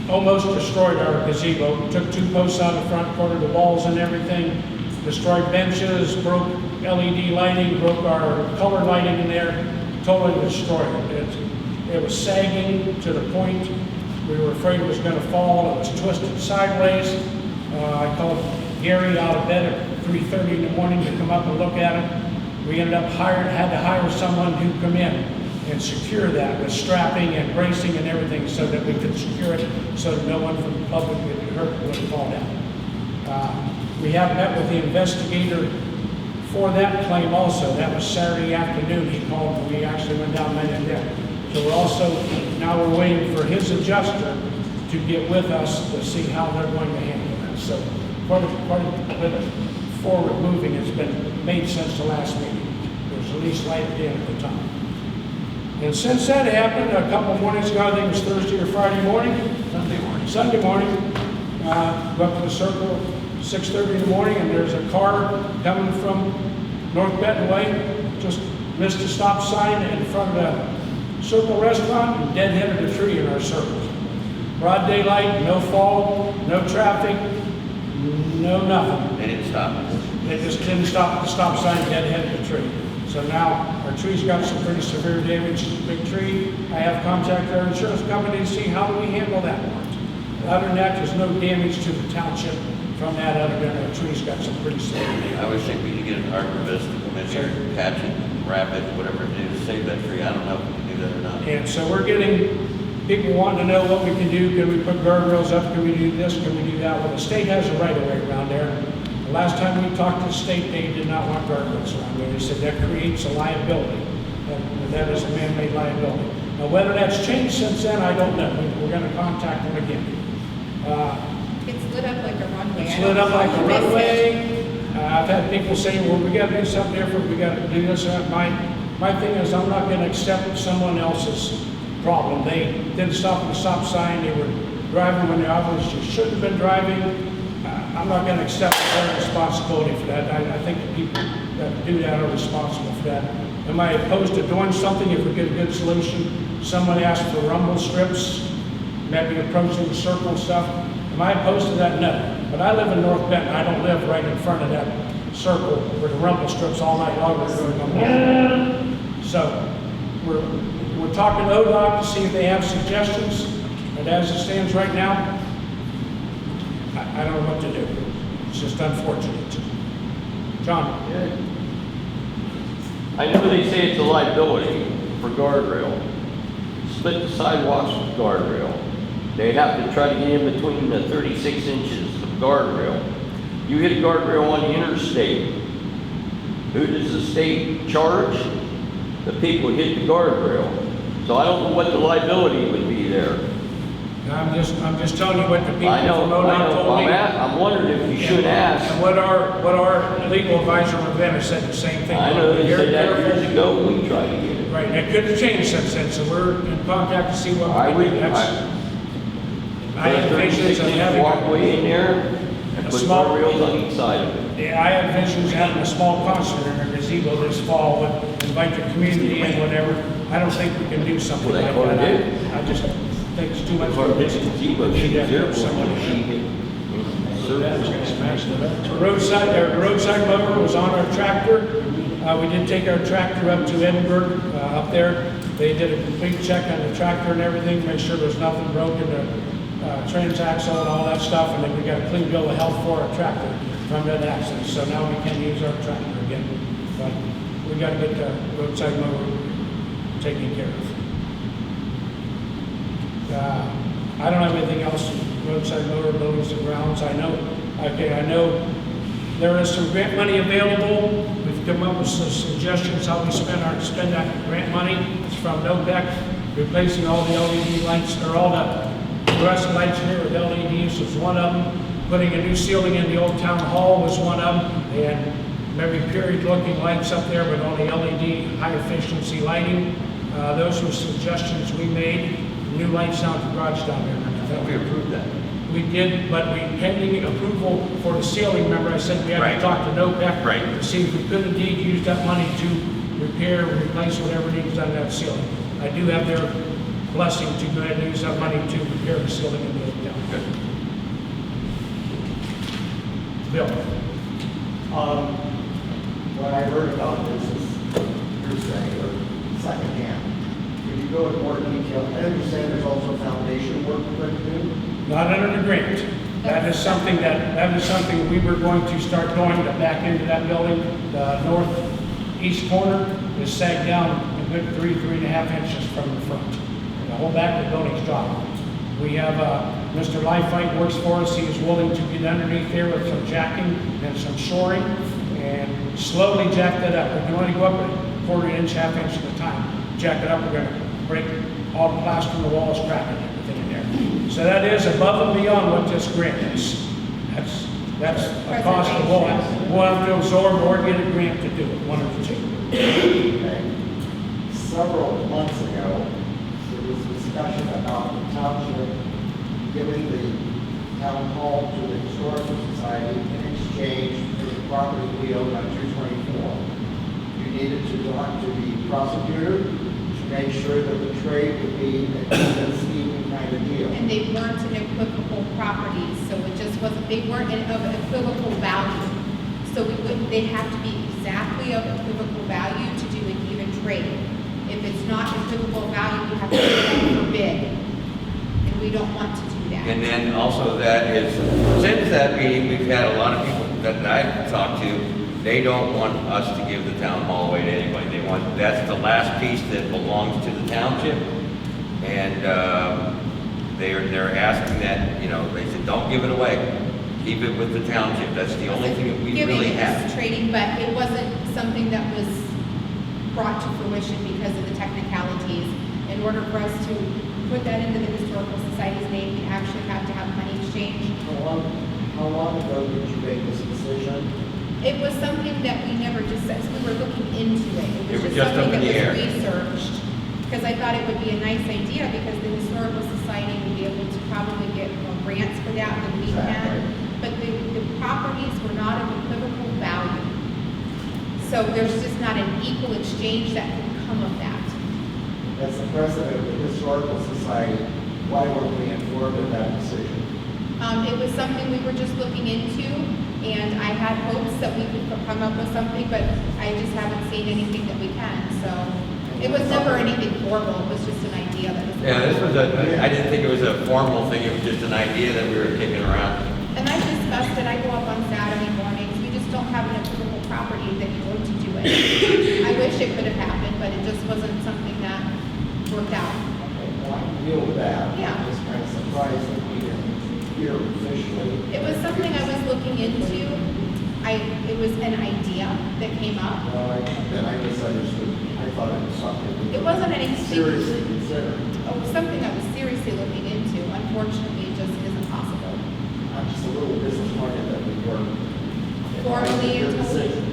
[SPEAKER 5] almost destroyed our gazebo. Took 2 posts out of front, cornered the walls and everything, destroyed benches, broke LED lighting, broke our color lighting in there, totally destroyed it. It was sagging to the point we were afraid it was going to fall. It was twisted sideways. I called Gary out of bed at 3:30 in the morning to come up and look at it. We ended up had to hire someone who come in and secure that with strapping and bracing and everything so that we could secure it so that no one from the public would get hurt when it fall down. We have met with the investigator for that claim also. That was Saturday afternoon. He called and we actually went down and met him. So we're also, now we're waiting for his adjuster to get with us to see how they're going to handle that. So quite a bit of forward moving has been made since the last meeting. There's at least light at the end of the tunnel. And since that happened, a couple of mornings ago, I think it was Thursday or Friday morning, Sunday morning, go up to the circle, 6:30 in the morning, and there's a car coming from North Benton Way, just missed a stop sign in front of the Circle Restaurant and dead-headed a tree in our circle. Broad daylight, no fog, no traffic, no nothing.
[SPEAKER 6] They didn't stop us.
[SPEAKER 5] They just didn't stop at the stop sign, dead-headed the tree. So now our tree's got some pretty severe damage. It's a big tree. I have contacted our insurance company to see how do we handle that part. Other than that, there's no damage to the township from that other than our tree's got some pretty severe damage.
[SPEAKER 6] I always think we need to get an arborist to come in here, patch it, wrap it, whatever it is, to save that tree. I don't know if we can do that or not.
[SPEAKER 5] And so we're getting people wanting to know what we can do. Can we put guardrails up? Can we do this? Can we do that? Well, the state has a right-of-way around there. The last time we talked to the state, they did not want guardrails around there. They said that creates a liability. That is a man-made liability. Now, whether that's changed since then, I don't know. We're going to contact them again.
[SPEAKER 8] It's lit up like a runway.
[SPEAKER 5] It's lit up like a runway. I've had people say, well, we got to do something different. We got to do this. My thing is, I'm not going to accept someone else's problem. They didn't stop at the stop sign. They were driving when they obviously shouldn't have been driving. I'm not going to accept their responsibility for that. I think the people that do that are responsible for that. Am I opposed to doing something if we get a good solution? Someone asked for rumble strips, maybe approaching the circle and stuff. Am I opposed to that? No. But I live in North Benton. I don't live right in front of that circle where the rumble strips all night long are going on. So we're talking to ODOT to see if they have suggestions. But as it stands right now, I don't know what to do. It's just unfortunate. John?
[SPEAKER 4] I know they say it's a liability for guardrail. Split the sidewalks with guardrail. They have to try to get in between the 36 inches of guardrail. You hit a guardrail on the interstate. Who does the state charge? The people hit the guardrail. So I don't know what the liability would be there.
[SPEAKER 5] I'm just telling you what the people
[SPEAKER 4] I know,
[SPEAKER 5] from ODOT told me.
[SPEAKER 4] I'm wondering if you should ask.
[SPEAKER 5] And what our legal advisor from Bann said the same thing.
[SPEAKER 4] I know they said that years ago when we tried to get it.
[SPEAKER 5] Right, and it could have changed since then, so we're in contact to see what
[SPEAKER 4] I
[SPEAKER 5] we
[SPEAKER 4] would,
[SPEAKER 5] can do. I have visions of
[SPEAKER 4] 36-inch
[SPEAKER 5] having
[SPEAKER 4] walkway in there and
[SPEAKER 5] a
[SPEAKER 4] put
[SPEAKER 5] small-
[SPEAKER 4] guardrails on each side of it.
[SPEAKER 5] Yeah, I have visions of having a small concert in our gazebo this fall, and invite the community and whatever. I don't think we can do something
[SPEAKER 4] Well,
[SPEAKER 5] like
[SPEAKER 4] they
[SPEAKER 5] that.
[SPEAKER 4] did.
[SPEAKER 5] I just think it's too much.
[SPEAKER 4] Part of it's gazebo, she was there for
[SPEAKER 5] Somebody-
[SPEAKER 4] she hit.
[SPEAKER 5] The roadside mower was on our tractor. We did take our tractor up to Edinburgh, up there. They did a complete check on the tractor and everything, make sure there's nothing broken, the transaxle and all that stuff, and then we got a clean bill of health for our tractor from that accident. So now we can use our tractor again. But we got to get the roadside mower taken care of. I don't have anything else, roadside mower, buildings and grounds. I know there is some grant money available. We've come up with some suggestions how we spend that grant money. It's from NOPEC, replacing all the LED lights, or all the fluorescent lights here with LEDs was one of them. Putting a new ceiling in the old town hall was one of them. And maybe period-looking lights up there, but only LED, high-efficiency lighting. Those were suggestions we made. New lights down at the garage down there.
[SPEAKER 6] I thought we approved that.
[SPEAKER 5] We did, but we pending approval for the ceiling. Remember, I said we had to
[SPEAKER 6] Right.
[SPEAKER 5] talk to NOPEC
[SPEAKER 6] Right.
[SPEAKER 5] to see if we could indeed use that money to repair, replace whatever needs done to that ceiling. I do have their blessing to go ahead and use that money to repair the ceiling in the old town.
[SPEAKER 6] Good.
[SPEAKER 5] Bill,
[SPEAKER 10] What I heard about this is hearsay or secondhand. Could you go into more detail? I understand there's also foundation work we're going to do.
[SPEAKER 5] not under the grant. That is something we were going to start going to back into that building. The northeast corner is sagged down a good 3.5 inches from the front. And the whole back of the building's dropped. We have, Mr. Lifelight works for us. He is willing to get underneath there with some jacking and some shoring and slowly jack that up. We can only go up a quarter inch, half inch at a time. Jack it up, we're gonna break all the plaster in the walls, crack it, everything in there. So that is above and beyond what this grant is. That's a cost that we'll have to absorb or get a grant to do it, one of the two.
[SPEAKER 10] Okay. Several months ago, there was discussion about the township giving the town hall to the historical society in exchange for the property we own on 224. You needed to talk to the prosecutor to make sure that the trade would be an even kind of deal.
[SPEAKER 8] And they weren't an equivocal properties, so it just wasn't, they weren't of equivocal value. So they have to be exactly of equivocal value to do an even trade. If it's not equivocal value, you have to put it for bid. And we don't want to do that.
[SPEAKER 6] And then also that is, since that meeting, we've had a lot of people that I've talked to, they don't want us to give the town hall away to anybody. They want, that's the last piece that belongs to the township. And they're asking that, you know, they said, don't give it away. Keep it with the township. That's the only thing that we really have.
[SPEAKER 8] Giving is trading, but it wasn't something that was brought to fruition because of the technicalities. In order for us to put that into the Historical Society's name, we actually have to have money exchange.
[SPEAKER 10] How long ago did you make this decision?
[SPEAKER 8] It was something that we never just said, we were looking into it.
[SPEAKER 6] It was
[SPEAKER 8] just
[SPEAKER 6] just up
[SPEAKER 8] something
[SPEAKER 6] in the
[SPEAKER 8] that
[SPEAKER 6] air.
[SPEAKER 8] was researched. Because I thought it would be a nice idea because the Historical Society would be able to probably get more grants for that than we
[SPEAKER 10] Exactly.
[SPEAKER 8] can. But the properties were not of equivocal value. So there's just not an equal exchange that can come of that.
[SPEAKER 10] As the president of the Historical Society, why weren't we informed of that decision?
[SPEAKER 8] It was something we were just looking into, and I had hopes that we could come up with something, but I just haven't seen anything that we can, so. It was never anything formal, it was just an idea that was.
[SPEAKER 6] Yeah, this was I didn't think it was a formal thing. It was just an idea that we were kicking around.
[SPEAKER 8] And I discussed it, I go up on Saturday mornings, we just don't have an approvable property that you go to do it. I wish it could have happened, but it just wasn't something that worked out.
[SPEAKER 10] Okay, well, I can deal with that.
[SPEAKER 8] Yeah.
[SPEAKER 10] I'm just kind of surprised that we didn't hear officially.
[SPEAKER 8] It was something I was looking into, it was an idea that came up.
[SPEAKER 10] Then I misunderstood. I thought it was something.
[SPEAKER 8] It wasn't anything.
[SPEAKER 10] Seriously considered.
[SPEAKER 8] Oh, something I was seriously looking into, unfortunately, it just isn't possible.
[SPEAKER 10] I'm just a little disappointed that we weren't.
[SPEAKER 8] Formally,
[SPEAKER 10] Your decision.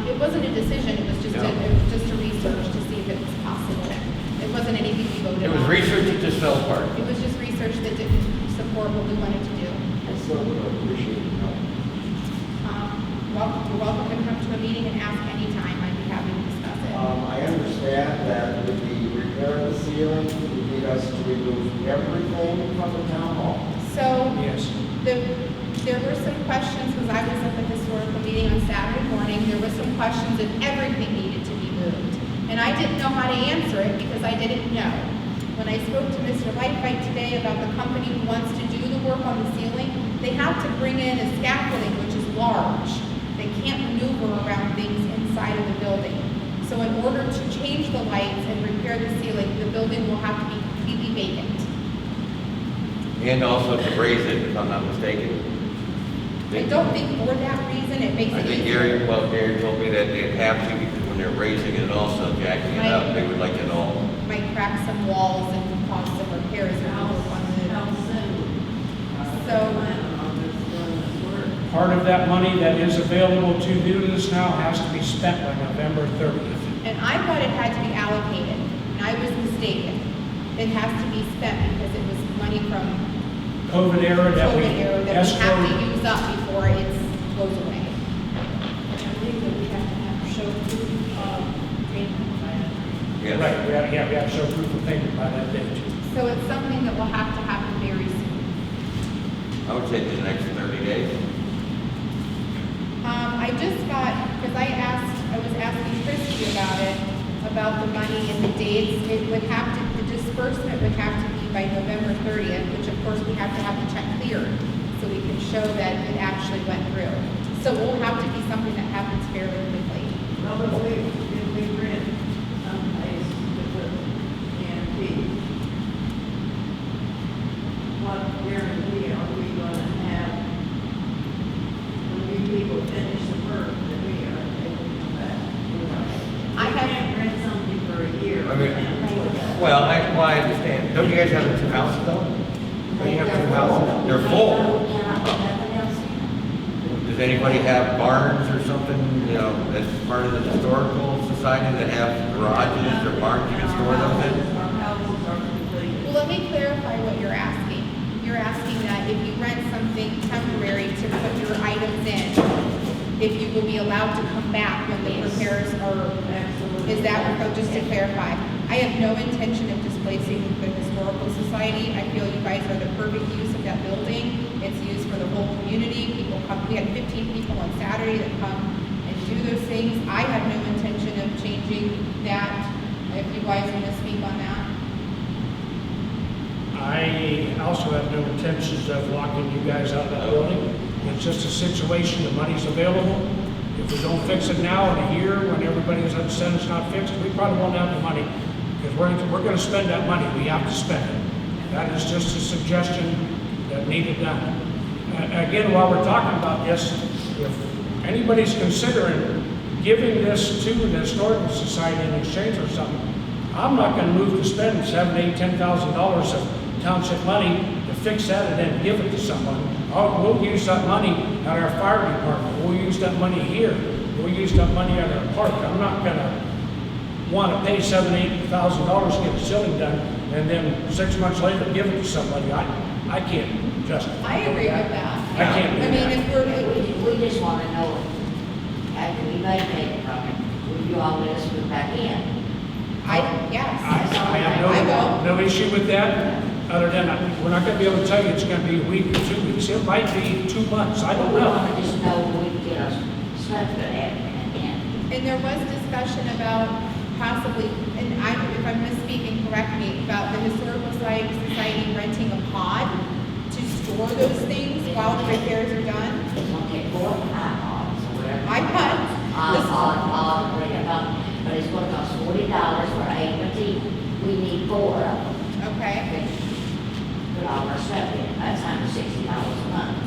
[SPEAKER 8] it wasn't a decision, it was just
[SPEAKER 6] No.
[SPEAKER 8] a research to see if it was possible. It wasn't anything we voted on.
[SPEAKER 6] It was research that just fell apart.
[SPEAKER 8] It was just research that didn't support what we wanted to do.
[SPEAKER 10] I still would appreciate it.
[SPEAKER 8] You're welcome to come to a meeting and ask anytime, I'd be happy to discuss it.
[SPEAKER 10] I understand that with the repair of the ceiling, you need us to remove everything from the town hall.
[SPEAKER 8] So,
[SPEAKER 5] yes.
[SPEAKER 8] there were some questions, because I was at the historical meeting on Saturday morning, there were some questions if everything needed to be moved. And I didn't know how to answer it because I didn't know. When I spoke to Mr. Lightfight today about the company who wants to do the work on the ceiling, they have to bring in a scaffolding which is large. They can't maneuver around things inside of the building. So in order to change the lights and repair the ceiling, the building will have to be completely vacant.
[SPEAKER 6] And also to raise it, if I'm not mistaken.
[SPEAKER 8] I don't think for that reason, it makes
[SPEAKER 6] I
[SPEAKER 8] it
[SPEAKER 6] think
[SPEAKER 8] easier.
[SPEAKER 6] Gary told me that they'd have to because when they're raising it and also jacking it up, they would like it all.
[SPEAKER 8] Might crack some walls and cause some repairs. So,
[SPEAKER 5] part of that money that is available to do this now has to be spent by November 30th.
[SPEAKER 8] And I thought it had to be allocated, and I was mistaken. It has to be spent because it was money from
[SPEAKER 5] COVID era that we
[SPEAKER 8] COVID era that we have
[SPEAKER 5] escrowed.
[SPEAKER 8] to use up before it goes away.
[SPEAKER 7] I believe that we have to have show proof of payment by that.
[SPEAKER 6] Yes.
[SPEAKER 5] Right, we have to show proof of payment by that date.
[SPEAKER 8] So it's something that will have to happen very soon.
[SPEAKER 6] I would say the next 30 days.
[SPEAKER 8] I just got, because I was asking Kristy about the money and the dates. It would have to, the disbursement would have to be by November 30th, which of course we have to have the check cleared so we can show that it actually went through. So it will have to be something that happens fairly quickly.
[SPEAKER 3] Well, if we rent someplace to put guarantees, what guarantee are we gonna have when we people finish the work that we are able to come back?
[SPEAKER 8] I
[SPEAKER 3] We
[SPEAKER 8] have-
[SPEAKER 3] can't rent something for a year.
[SPEAKER 6] I mean,
[SPEAKER 3] and afford that.
[SPEAKER 6] Well, I understand. Don't you guys have the two houses though? Don't you have two houses? They're full. Does anybody have barns or something, you know, that's part of the historical society that have garages or barns you can store those in?
[SPEAKER 3] Our houses are complete.
[SPEAKER 8] Well, let me clarify what you're asking. You're asking that if you rent something temporary to put your items in, if you will be allowed to come back when the repairs are,
[SPEAKER 3] Absolutely.
[SPEAKER 8] is that, what- just to clarify? I have no intention of displacing the historical society. I feel you guys are the perfect use of that building. It's used for the whole community. People come, we had 15 people on Saturday that come and do those things. I have no intention of changing that. If you guys want to speak on that.
[SPEAKER 5] I also have no intentions of locking you guys out of that building. It's just a situation, the money's available. If we don't fix it now in a year, when everybody's upset it's not fixed, we probably won't have the money. Because we're gonna spend that money, we have to spend it. That is just a suggestion that needed done. Again, while we're talking about this, if anybody's considering giving this to the Historical Society in exchange for something, I'm not gonna move to spend $7,000, $8,000, $10,000 of township money to fix that and then give it to someone. We'll use that money at our fire department, we'll use that money here, we'll use that money at our park. I'm not gonna wanna pay $7,000, $8,000 to get the ceiling done, and then 6 months later give it to somebody. I can't justify.
[SPEAKER 8] I agree with that.
[SPEAKER 5] I can't do
[SPEAKER 8] I mean,
[SPEAKER 5] that.
[SPEAKER 8] if we're,
[SPEAKER 11] We just want to know, after we vacate from it, will you all let us move back in?
[SPEAKER 8] yes.
[SPEAKER 5] I have
[SPEAKER 8] I will.
[SPEAKER 5] no issue with that, other than we're not gonna be able to tell you it's gonna be a week or 2 weeks. It might be 2 months, I don't
[SPEAKER 11] We
[SPEAKER 5] know.
[SPEAKER 11] want to just know when we can get our stuff to that and
[SPEAKER 8] And there was discussion about possibly, and if I'm misspeaking, correct me, about the Historical Society renting a pod to store those things while the repairs are done.
[SPEAKER 11] it's going to take 4 iPods or whatever.
[SPEAKER 8] iPods?
[SPEAKER 11] But it's going to cost $40 for 8 people. We need 4 of them.
[SPEAKER 8] Okay,
[SPEAKER 11] Put all our stuff in. That's $160 a month.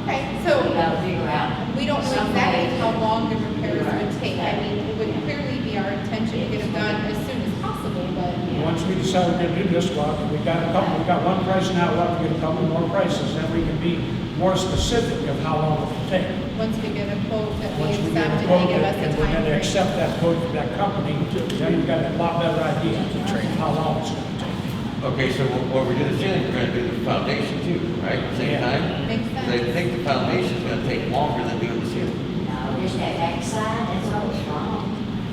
[SPEAKER 8] okay,
[SPEAKER 11] We
[SPEAKER 8] so
[SPEAKER 11] got to figure out.
[SPEAKER 8] we don't know
[SPEAKER 11] some
[SPEAKER 8] exactly
[SPEAKER 11] way
[SPEAKER 8] how
[SPEAKER 11] to-
[SPEAKER 8] long the repairs
[SPEAKER 11] Right.
[SPEAKER 8] would take. I mean, it would clearly be our intention to get them done as soon as possible, but.
[SPEAKER 5] Once we decide we're gonna do this, well, we got one price now, we'll have to get a couple more prices, then we can be more specific of how long it will take.
[SPEAKER 8] Once we get a quote that we
[SPEAKER 5] Once we
[SPEAKER 8] accept
[SPEAKER 5] get a
[SPEAKER 8] and
[SPEAKER 5] quote
[SPEAKER 8] they give us
[SPEAKER 5] and
[SPEAKER 8] a
[SPEAKER 5] we're
[SPEAKER 8] time
[SPEAKER 5] gonna
[SPEAKER 8] frame.
[SPEAKER 5] accept that quote from that company, then we've got a lot better idea of how long it's gonna take.
[SPEAKER 6] Okay, so what we're doing the ceiling, we're gonna do the foundation too, right? Same
[SPEAKER 5] Yeah.
[SPEAKER 6] time?
[SPEAKER 8] Makes
[SPEAKER 6] Because I
[SPEAKER 8] sense.
[SPEAKER 6] think the foundation's gonna take longer than doing the ceiling.
[SPEAKER 11] No, just that backside, that's all it's wrong.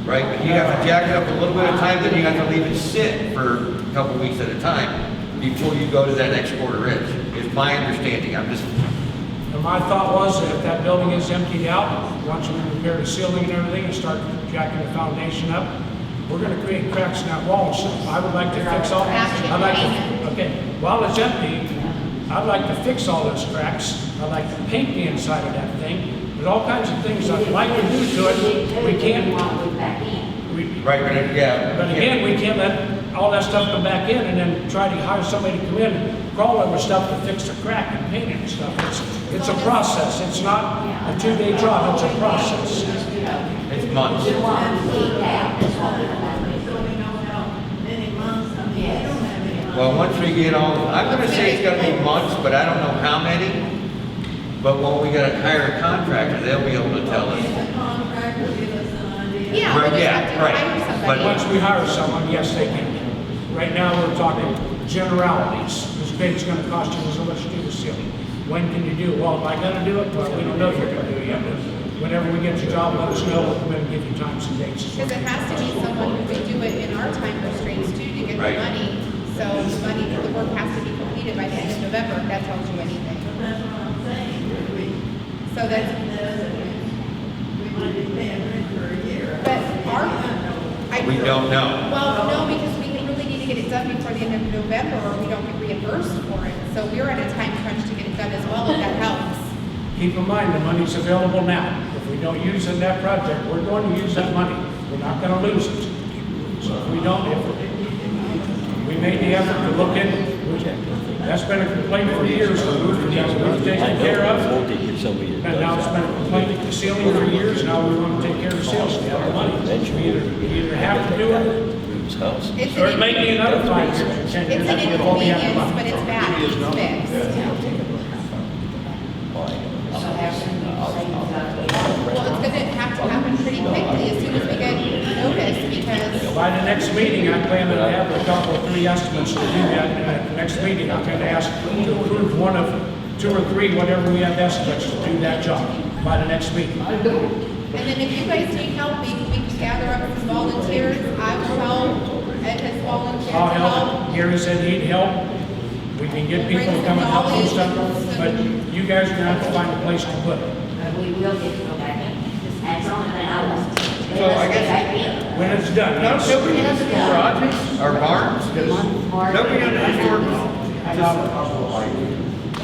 [SPEAKER 6] Right, but you have to jack it up a little bit of time, then you have to leave it sit for a couple weeks at a time before you go to that next quarter inch, is my understanding. I'm just,
[SPEAKER 5] And my thought was that if that building is emptied out, once we repair the ceiling and everything and start jacking the foundation up, we're gonna create cracks in that wall and stuff. I would like to fix all, I'd like to, okay, while it's empty, I'd like to fix all those cracks. I'd like to paint the inside of that thing. There's all kinds of things I'd like to do to it. We
[SPEAKER 11] We
[SPEAKER 5] can't,
[SPEAKER 11] want to move back in.
[SPEAKER 6] right, but yeah.
[SPEAKER 5] but again, we can't let all that stuff come back in and then try to hire somebody to come in and crawl over stuff to fix the crack and paint it and stuff. It's a process. It's not a 2-day job, it's a process.
[SPEAKER 11] You know,
[SPEAKER 6] It's months.
[SPEAKER 11] we want to keep that, that's what we want to
[SPEAKER 3] So
[SPEAKER 11] do.
[SPEAKER 3] we know how many months, I mean, we
[SPEAKER 11] Yes.
[SPEAKER 3] don't have any months.
[SPEAKER 6] Well, once we get all, I'm gonna say it's gonna be months, but I don't know how many. But when we gotta hire a contractor, they'll be able to tell us.
[SPEAKER 3] The contractor give us an idea.
[SPEAKER 8] Yeah, we
[SPEAKER 6] Right,
[SPEAKER 8] just
[SPEAKER 6] yeah,
[SPEAKER 8] have to
[SPEAKER 6] right.
[SPEAKER 8] hire
[SPEAKER 6] But
[SPEAKER 8] somebody.
[SPEAKER 5] Once we hire someone, yes, they can. Right now, we're talking generalities. This bid's gonna cost you so much to do the ceiling. When can you do it? Well, am I gonna do it? Well, we don't know if you're gonna do it yet. But whenever we get your job, let us know. We're gonna give you times and dates.
[SPEAKER 8] Because it has to be someone who can do it in our time restraints too, to get the
[SPEAKER 6] Right.
[SPEAKER 8] money. So the money, the work has to be completed by the end of November, if that tells you anything.
[SPEAKER 3] But that's what I'm saying,
[SPEAKER 8] So that's,
[SPEAKER 3] we might be paying rent for a year.
[SPEAKER 8] but our, I.
[SPEAKER 6] we don't know.
[SPEAKER 8] Well, no, because we really need to get it done before the end of November, or we don't get reimbursed for it. So we're at a time crunch to get it done as well, if that helps.
[SPEAKER 5] Keep in mind, the money's available now. If we don't use it in that project, we're going to use that money. We're not gonna lose it. So if we don't, we made the effort to look in, that's been a complaint for years, the roof is taken care of. And now it's been a complaint, the ceiling for years, now we want to take care of the ceiling, we have the money. We either have to do it,
[SPEAKER 8] It's
[SPEAKER 5] or
[SPEAKER 8] an
[SPEAKER 5] it may be another 5 years, or 10 years,
[SPEAKER 8] It's an
[SPEAKER 5] before we have the
[SPEAKER 8] inconvenience, but
[SPEAKER 5] money.
[SPEAKER 8] it's bad, it's fixed.
[SPEAKER 11] So have some savings out there.
[SPEAKER 8] Well, it's gonna have to happen pretty quickly, as soon as we get notice, because
[SPEAKER 5] By the next meeting, I plan to have a couple of 3 estimates to do that. And at the next meeting, I'm going to ask to approve one of 2 or 3, whatever we have estimates to do that job by the next meeting.
[SPEAKER 8] and then if you guys need help, we can gather up some volunteers, I will help, Ed has volunteered to
[SPEAKER 5] I'll
[SPEAKER 8] help.
[SPEAKER 5] help. Gary said he'd help. We can get people to come and help and stuff, but you guys are going to have to find a place to put it.
[SPEAKER 11] We will get to go back in. That's the only thing I was.
[SPEAKER 6] So I guess-
[SPEAKER 5] When it's done,
[SPEAKER 6] No,
[SPEAKER 5] yes.
[SPEAKER 6] nobody has any garages or barns, nobody under the store,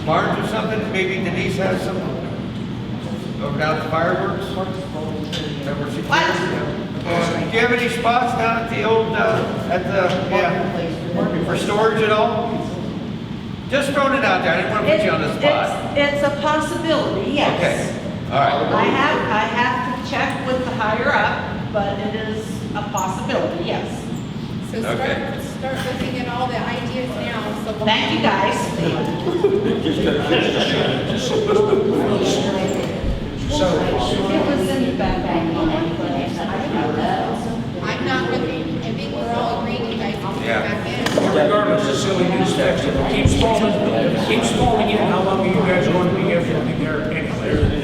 [SPEAKER 6] barns or something, maybe Denise has some, over down at fireworks. That were secure. Do you have any spots down at the old, for storage at all? Just throwing it out there, I didn't want to put you on the spot.
[SPEAKER 12] It's a possibility, yes.
[SPEAKER 6] Okay, all right.
[SPEAKER 12] I have to check with the higher up, but it is a possibility, yes.
[SPEAKER 8] So
[SPEAKER 6] Okay.
[SPEAKER 8] start looking at all the ideas now, so. we'll-
[SPEAKER 12] Thank you, guys.
[SPEAKER 5] So,
[SPEAKER 12] It was in the back.
[SPEAKER 8] I'm not really, I think we're all agreeing you guys can
[SPEAKER 6] Yeah.
[SPEAKER 8] get back in.
[SPEAKER 5] regardless, the ceiling is fixed. If it keeps falling in, how long are you guys going to be able to be there anyway?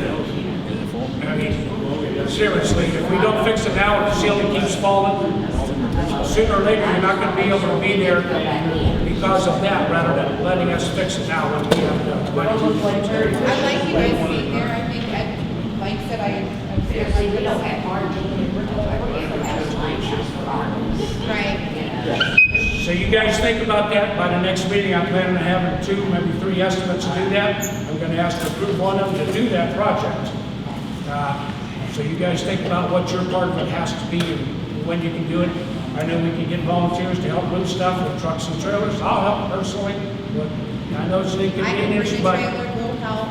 [SPEAKER 5] I mean, seriously, if we don't fix it now, if the ceiling keeps falling, sooner or later, you're not gonna be able to be there because of that, rather than letting us fix it now when we have the money.
[SPEAKER 8] I like you guys being there, I think, like I said,
[SPEAKER 11] Seriously, we don't have margin, we don't have time for ours.
[SPEAKER 8] right.
[SPEAKER 5] So you guys think about that. By the next meeting, I'm planning on having 2, maybe 3 estimates to do that. I'm gonna ask to approve one of them to do that project. So you guys think about what your part of it has to be and when you can do it. I know we can get volunteers to help move stuff with trucks and trailers. I'll help personally, but I know it's an
[SPEAKER 8] I can bring
[SPEAKER 5] inconvenience,
[SPEAKER 8] the
[SPEAKER 5] but
[SPEAKER 8] trailer, we'll help.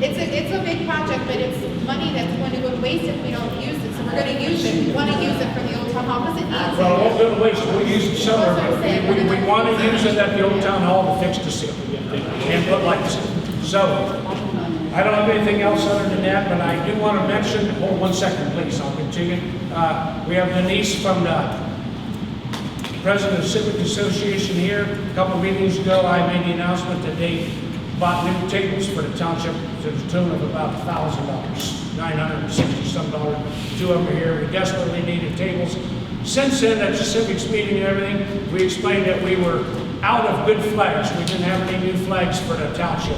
[SPEAKER 8] It's a big project, but it's money that's going to go to waste if we don't use it, so we're gonna use it. We wanna use it for the old town hall, because it needs
[SPEAKER 5] well, it won't
[SPEAKER 8] it.
[SPEAKER 5] go to waste. We'll use it somewhere, but we want to use it at the old town hall to fix the ceiling and put lights in. So, I don't have anything else other than that, but I do want to mention, hold 1 second, please, I'll continue. We have Denise from the President of Civic Association here. A couple meetings ago, I made the announcement that they bought new tables for the township to the tune of about $1,000, $960 some dollars. 2 of them are here. We desperately needed tables. Since then, at the civics meeting and everything, we explained that we were out of good flags. We didn't have any new flags for the township.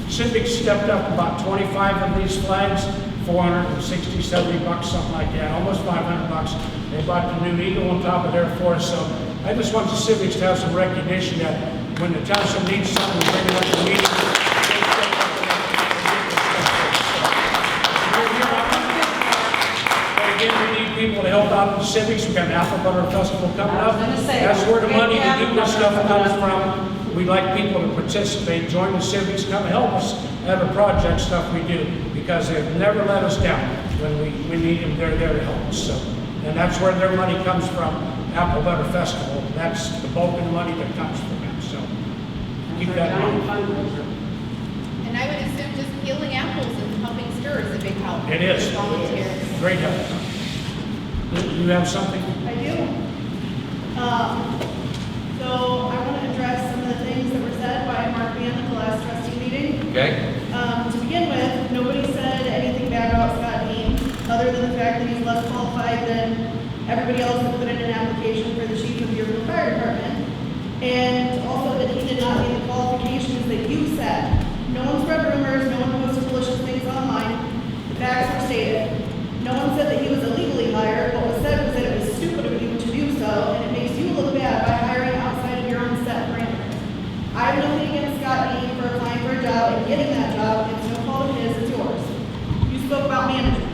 [SPEAKER 5] Civics stepped up about 25 of these flags, 460, 70 bucks, something like that, almost 500 bucks. They bought the new eagle on top of there for us. So I just want the civics to have some recognition that when the township needs something, we bring it up to the meeting. Again, we need people to help out in the civics. We've got an Apple Butter Festival coming up.
[SPEAKER 12] I was gonna say,
[SPEAKER 5] That's where the money to do this stuff comes
[SPEAKER 12] Apple
[SPEAKER 5] from. We'd like people to participate, join the civics, come help us at the project stuff we do, because they've never let us down. When we need them, they're there to help us. So, and that's where their money comes from, Apple Butter Festival. That's the bulk of the money that comes from it. So keep that in mind.
[SPEAKER 8] And I would assume just peeling apples and helping stir is a big help.
[SPEAKER 5] It is.
[SPEAKER 8] for Volunteers.
[SPEAKER 5] Great help. You have something?
[SPEAKER 13] I do. So I want to address some of the things that were said by Mark Bann at the last trustee meeting.
[SPEAKER 6] Okay?
[SPEAKER 13] To begin with, nobody said anything bad about Scott Dean, other than the fact that he's less qualified than everybody else that put in an application for the chief of the Deerfield Fire Department. And also that he did not meet the qualifications that you said. No one spread rumors, no one posted malicious things online. The facts were stated. No one said that he was illegally hired. What was said was that it was stupid of you to do so, and it makes you look bad by hiring outside of your own set parameters. I have nothing against Scott Dean for applying for a job and getting that job. It's no fault of his, it's yours. You spoke about management.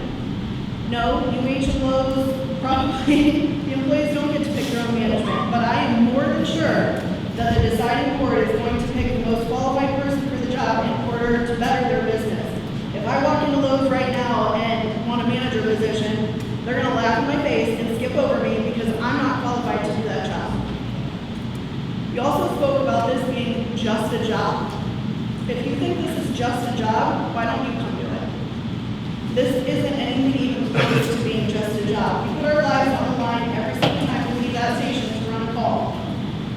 [SPEAKER 13] No, UH and Lowe's, probably, the employees don't get to pick their own management, but I am more than sure that the deciding board is going to pick the most qualified person for the job in order to better their business. If I walk into Lowe's right now and want a manager position, they're gonna laugh in my face and skip over me because I'm not qualified to do that job. You also spoke about this being just a job. If you think this is just a job, why don't you come do it? This isn't anything even close to being just a job. We put our lives on the line every single time we leave that station to run a call.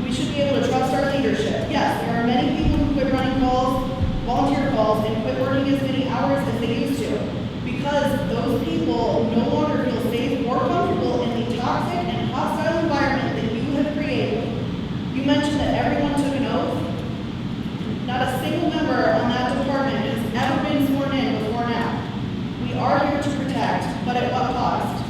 [SPEAKER 13] We should be able to trust our leadership. Yes, there are many people who quit running calls, volunteer calls, and quit working as many hours as they used to because those people no longer feel safe or comfortable in the toxic and hostile environment that you have created. You mentioned that everyone took an oath. Not a single member on that department has ever been sworn in before now. We are here to protect, but at what cost?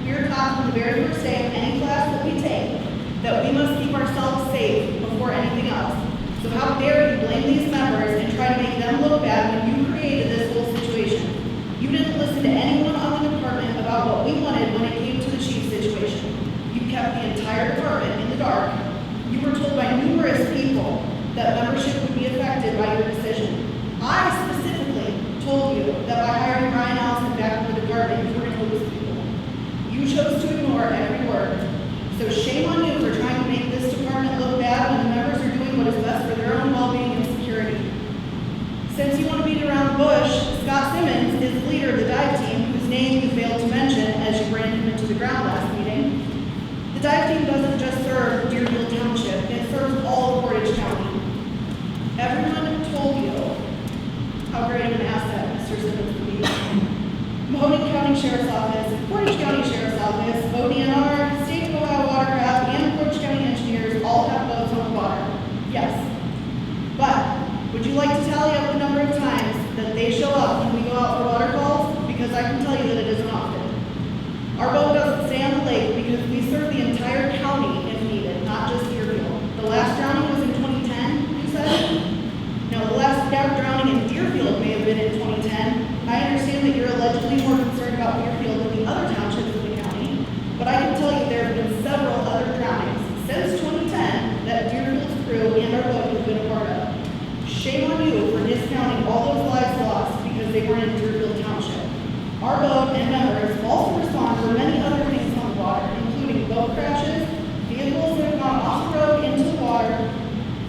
[SPEAKER 13] We are taught from the very first day of any class that we take that we must keep ourselves safe before anything else. So how dare you blame these members and try to make them look bad when you created this whole situation? You didn't listen to anyone on the department about what we wanted when it came to the chief situation. You kept the entire department in the dark. You were told by numerous people that membership would be affected by your decision. I specifically told you that by hiring Brian Allison back in the department, you were going to lose people. You chose to ignore every word. So shame on you for trying to make this department look bad when the members are doing what is best for their own well-being and security. Since you want to beat around the bush, Scott Simmons is the leader of the dive team, whose name you failed to mention as you ran him into the ground last meeting. The dive team doesn't just serve Deerfield Township, it serves all of Portage County. Everyone told you how great of an asset Mr. Simmons would be. Mahoning County Sheriff's Office, Portage County Sheriff's Office, ODNR, State of Ohio Watercraft, and Portage County Engineers all have boats on the water. Yes. But would you like to tally up the number of times that they show up when we go out for water calls? Because I can tell you that it isn't often. Our boat doesn't stay on the lake because we serve the entire county if needed, not just Deerfield. The last drowning was in 2010, you said? Now, the last drowning in Deerfield may have been in 2010. I understand that you're allegedly more concerned about Deerfield than the other townships in the county, but I can tell you there have been several other drownings since 2010 that Deerfield's crew and our boat have been a part of. Shame on you for discounting all those lives lost because they weren't in Deerfield Township. Our boat and members also respond for many other things on the water, including boat crashes, vehicles that have gone off the road into the water,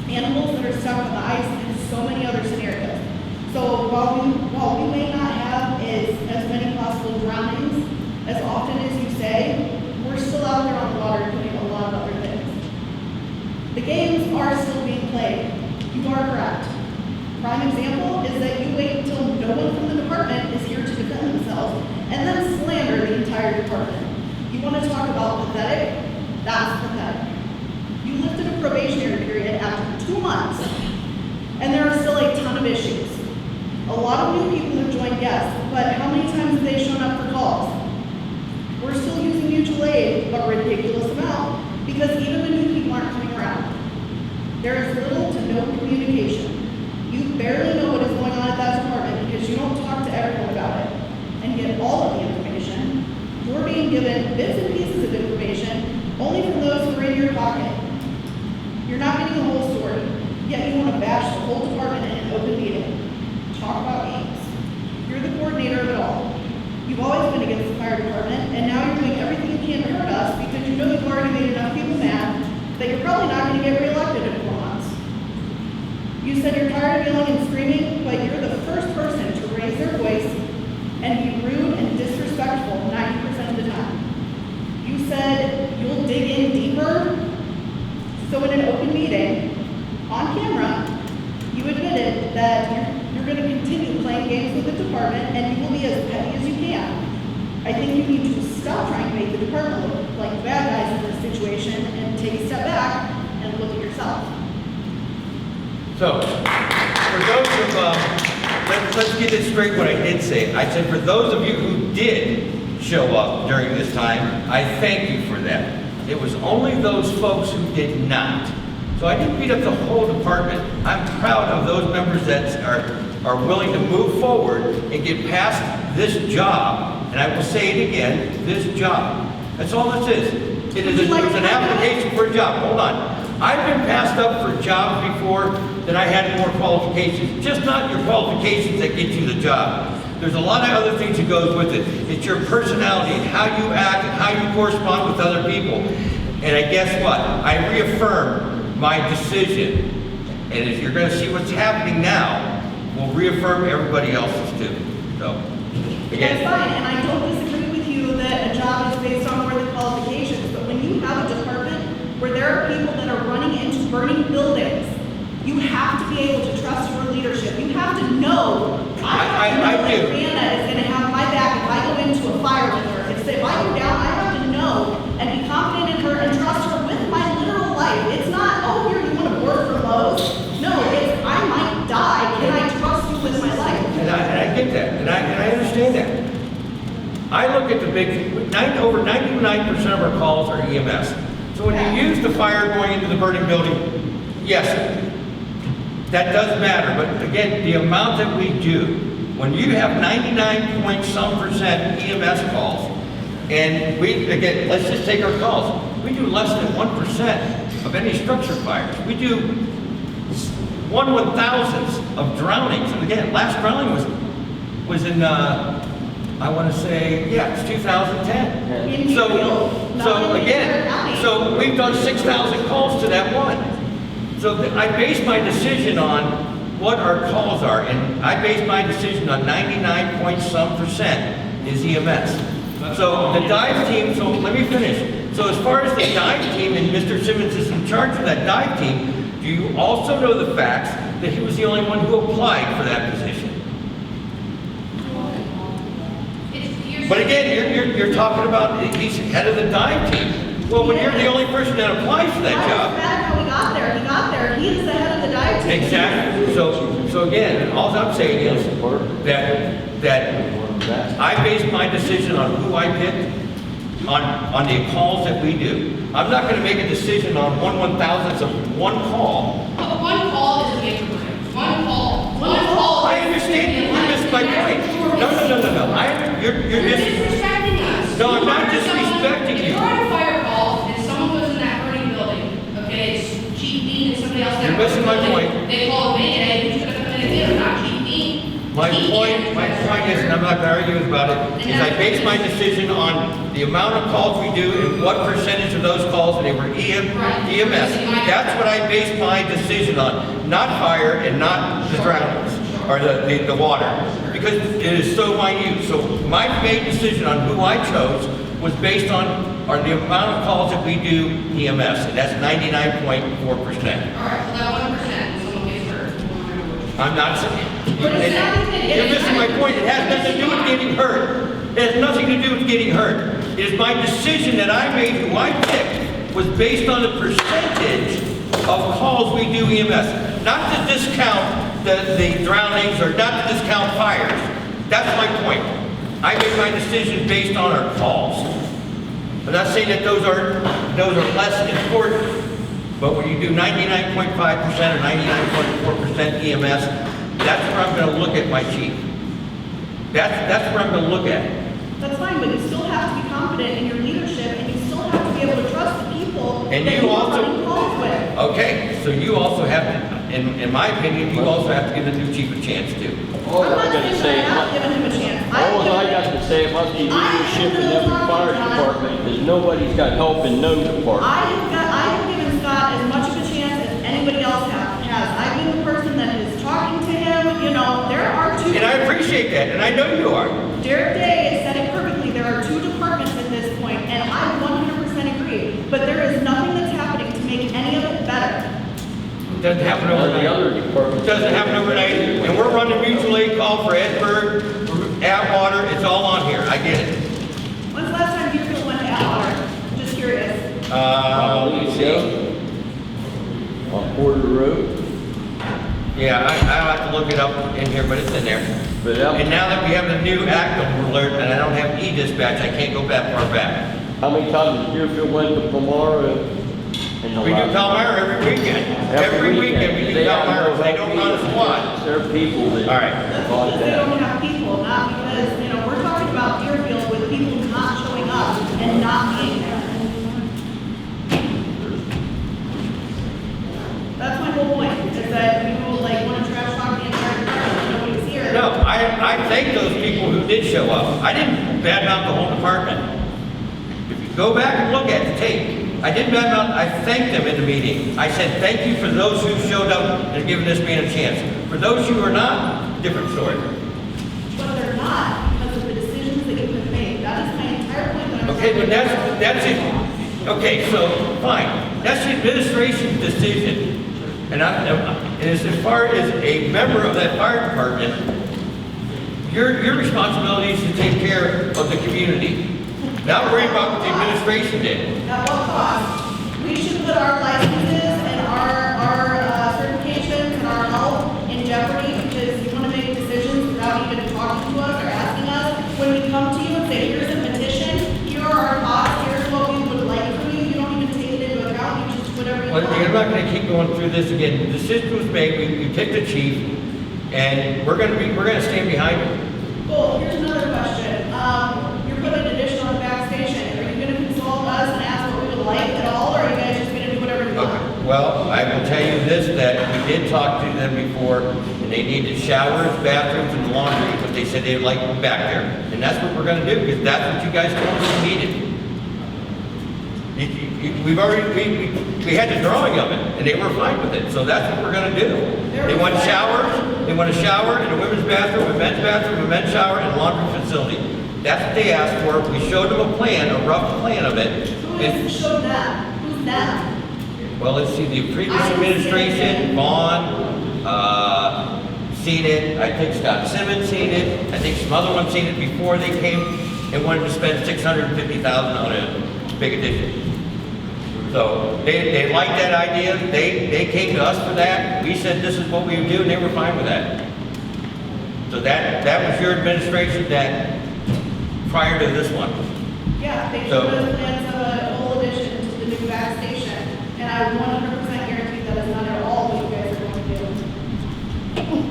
[SPEAKER 13] animals that are stuck on the ice, and so many other scenarios. So while we may not have as many possible drownings as often as you say, we're still out there on the water doing a lot of other things. The games are still being played. You are correct. Prime example is that you wait until no one from the department is here to defend themselves and then slander the entire department. You want to talk about pathetic? That's pathetic. You lifted a probationary period after 2 months, and there are still a ton of issues. A lot of new people have joined guests, but how many times have they shown up for calls? We're still using mutual aid, a ridiculous amount, because even the new people aren't coming around. There is little to no communication. You barely know what is going on at that department because you don't talk to everyone about it and get all of the information. You're being given bits and pieces of information only from those who are in your pocket. You're not getting the whole story, yet you want to bash the whole department in an open meeting. Talk about games. You're the coordinator of it all. You've always been against the fire department, and now you're doing everything you can to hurt us because you know you've already made enough people mad that you're probably not going to get reelected in 4 months. You said you're tired of yelling and screaming, but you're the first person to raise their voice and be rude and disrespectful 90% of the time. You said you'll dig in deeper. So in an open meeting, on camera, you admitted that you're going to continue playing games with the department and you will be as petty as you can. I think you need to stop trying to make the department look like the bad guys in this situation and take a step back and look at yourself.
[SPEAKER 6] So, for those of, let's get this straight what I did say. I said for those of you who did show up during this time, I thank you for that. It was only those folks who did not. So I didn't beat up the whole department. I'm proud of those members that are willing to move forward and get past this job. And I will say it again, this job. That's all this is. It is an application for a job. Hold on. I've been passed up for jobs before that I had more qualifications. Just not your qualifications that get you the job. There's a lot of other things that goes with it. It's your personality and how you act and how you correspond with other people. And I guess what? I reaffirm my decision. And if you're going to see what's happening now, we'll reaffirm everybody else's too. So, again.
[SPEAKER 13] That's fine, and I don't disagree with you that a job is based on more than qualifications. But when you have a department where there are people that are running into burning buildings, you have to be able to trust your leadership. You have to know. I do. Anna is going to have my back if I go into a fire with her. If I go down, I have to know and be confident in her and trust her with my literal life. It's not, oh, here, you want to work for Lowe's? No, it's, I might die. Can I trust you with my life?
[SPEAKER 6] And I get that, and I understand that. I look at the big, over 99% of our calls are EMS. So when you use the fire going into the burning building, yes, that does matter, but again, the amount that we do, when you have 99-point-some% EMS calls, and we, again, let's just take our calls. We do less than 1% of any structure fires. We do 1/1000th of drownings. And again, last drowning was in, I want to say, yeah, it's 2010. So again, so we've done 6,000 calls to that one. So I base my decision on what our calls are, and I base my decision on 99-point-some% is EMS. So the dive team, so let me finish. So as far as the dive team, and Mr. Simmons is in charge of that dive team, do you also know the facts that he was the only one who applied for that position? But again, you're talking about he's head of the dive team. Well, when you're the only person that applies for that job.
[SPEAKER 13] That's how he got there. He got there. He is the head of the dive team.
[SPEAKER 6] Exactly. So again, all I'm saying is that I base my decision on who I pick, on the calls that we do. I'm not going to make a decision on 1/1000th of one call.
[SPEAKER 14] But one call is a major win. One call.
[SPEAKER 6] I understand you missed my point. No. You're
[SPEAKER 14] disrespecting us.
[SPEAKER 6] No, I'm not disrespecting you.
[SPEAKER 14] If you're on a fire call and someone was in that burning building, okay, it's Chief Dean and somebody else.
[SPEAKER 6] You're missing my point.
[SPEAKER 14] They called me and I who's going to come in and get them, not Chief Dean.
[SPEAKER 6] My point is, and I'm not going to argue about it, is I base my decision on the amount of calls we do and what percentage of those calls, and they were EMS. That's what I base my decision on, not fire and not the drownings or the water, because it is so minute. So my main decision on who I chose was based on the amount of calls that we do EMS, and that's 99.4%.
[SPEAKER 14] All right, so that 1%, someone gets hurt.
[SPEAKER 6] I'm not saying. You're missing my point. It has nothing to do with getting hurt. It has nothing to do with getting hurt. It is my decision that I made, who I picked, was based on the percentage of calls we do EMS. Not to discount the drownings or not to discount fires. That's my point. I made my decision based on our calls. I'm not saying that those are less important, but when you do 99.5% or 99.4% EMS, that's where I'm going to look at my chief. That's where I'm going to look at.
[SPEAKER 13] That's fine, but you still have to be confident in your leadership, and you still have to be able to trust the people
[SPEAKER 6] And
[SPEAKER 13] that
[SPEAKER 6] you
[SPEAKER 13] you're
[SPEAKER 6] also,
[SPEAKER 13] running calls with.
[SPEAKER 6] okay, so you also have to, in my opinion, you also have to give the new chief a chance too.
[SPEAKER 4] All
[SPEAKER 13] I'm
[SPEAKER 4] I
[SPEAKER 13] not
[SPEAKER 4] gotta
[SPEAKER 13] saying
[SPEAKER 4] say,
[SPEAKER 13] I'm not giving him a chance.
[SPEAKER 4] all I got to say, it must be leadership in every fire department, because nobody's got help in no department.
[SPEAKER 13] I have given Scott as much of a chance as anybody else has. I've been the person
[SPEAKER 6] appreciate that, and I know you are.
[SPEAKER 13] Derek Day has said it perfectly. There are 2 departments at this point, and I 100% agree. But there is nothing that's happening to make any of it better.
[SPEAKER 6] It doesn't happen
[SPEAKER 4] None of the
[SPEAKER 6] overnight.
[SPEAKER 4] other departments.
[SPEAKER 6] It doesn't happen overnight, and we're running mutual aid call for Edinburgh, for Atwater, it's all on here, I get it.
[SPEAKER 13] When's the last time Deerfield went to Atwater? Just curious.
[SPEAKER 6] Let me see.
[SPEAKER 4] On Porter Road.
[SPEAKER 6] Yeah, I'll have to look it up in here, but it's in there.
[SPEAKER 4] But that
[SPEAKER 6] And now that we have the new Acton alert, and I don't have e-dispatch, I can't go that far back.
[SPEAKER 4] how many times has Deerfield went to Palmyra? in the
[SPEAKER 6] We do
[SPEAKER 4] last-
[SPEAKER 6] Palmyra every weekend. Every weekend we do
[SPEAKER 4] They have
[SPEAKER 6] Palmyra,
[SPEAKER 4] no
[SPEAKER 6] they don't run a squad.
[SPEAKER 4] There are people that.
[SPEAKER 6] All right.
[SPEAKER 13] That's
[SPEAKER 4] bought
[SPEAKER 13] because they
[SPEAKER 4] that.
[SPEAKER 13] don't have people, not because, we're talking about Deerfield with people not showing up and not being there. That's my whole point, is that people want to trash talk the entire department, and nobody's here.
[SPEAKER 6] No, I thank those people who did show up. I didn't badmouth the whole department. If you go back and look at the tape, I didn't badmouth, I thanked them in the meeting. I said, thank you for those who showed up and given this man a chance. For those who are not, different story.
[SPEAKER 13] But they're not, because of the decisions that you have made. That is my entire point that I'm
[SPEAKER 6] Okay, but
[SPEAKER 13] trying to
[SPEAKER 6] that's it. Okay, so, fine. That's the administration's decision. And as far as a member of that fire department, your responsibility is to take care of the community. Not worry about what the administration did.
[SPEAKER 13] At what cost? We should put our licenses and our certifications and our health in jeopardy because you want to make decisions without even talking to us or asking us. When we come to you and say, here's a petition, here are our costs, here's what we would like from you, you don't even take it into account, you just whatever you
[SPEAKER 6] Well,
[SPEAKER 13] want.
[SPEAKER 6] I'm not gonna keep going through this again. The decision was made, we picked the chief, and we're gonna stand behind him.
[SPEAKER 13] Cool, here's another question. You're putting an addition on the back station. Are you gonna consult us and ask what we would like at all, or are you guys just gonna do whatever you want?
[SPEAKER 6] Okay, well, I will tell you this, that we did talk to them before, and they needed showers, bathrooms, and laundry, but they said they'd like them back there. And that's what we're gonna do, because that's what you guys told us you needed. We've already, we had the drawing of it, and they were fine with it, so that's what we're gonna do. They want showers, they want a shower, and a women's bathroom, a men's shower, and a laundry facility. That's what they asked for. We showed them a plan, a rough plan of it.
[SPEAKER 13] Who has showed them? Who's them?
[SPEAKER 6] Well, let's see, the previous administration, Vaughn, seen it, I think Scott Simmons seen it, I think some other ones seen it before they came and wanted to spend $650,000 on a big addition. So they liked that idea, they came to us for that, we said this is what we would do, and they were fine with that. So that was your administration that, prior to this one.
[SPEAKER 13] Yeah, they
[SPEAKER 6] So-
[SPEAKER 13] showed us plans of a whole addition to the new gas station, and I 100% guarantee that is not at all what you guys are going to do.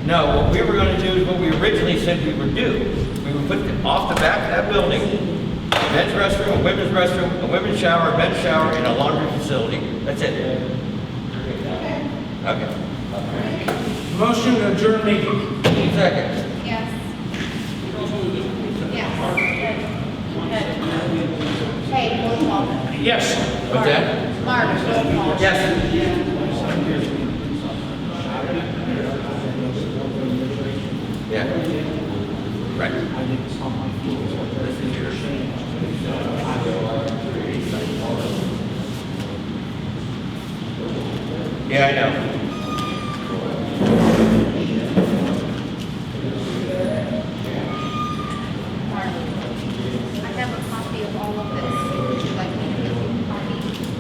[SPEAKER 6] No, what we were gonna do is what we originally said we would do. We would put off the back of that building, a men's restroom, a women's shower, a men's shower, and a laundry facility. That's it. Okay.
[SPEAKER 5] Motion to adjourn meeting.
[SPEAKER 6] Second.
[SPEAKER 8] Yes. Yes. Hey, roll call.
[SPEAKER 5] Yes.
[SPEAKER 6] What's that?
[SPEAKER 8] Mark, roll call.
[SPEAKER 6] Yes. Yeah. Right. This is yours. Yeah, I know.
[SPEAKER 8] Mark, I have a copy of all of this. Would you like me to give you a copy?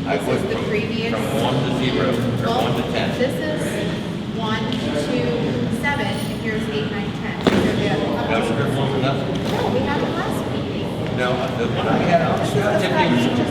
[SPEAKER 6] I
[SPEAKER 8] This
[SPEAKER 6] would
[SPEAKER 8] is the
[SPEAKER 6] from-
[SPEAKER 8] previous.
[SPEAKER 6] From 1 to 0, or
[SPEAKER 8] Well,
[SPEAKER 6] 1 to 10.
[SPEAKER 8] This is 1 to 7, and here's 8, 9, 10. So they're
[SPEAKER 6] No scribble or nothing?
[SPEAKER 8] No, we had it last meeting.
[SPEAKER 6] No, the one I had, Tiffany was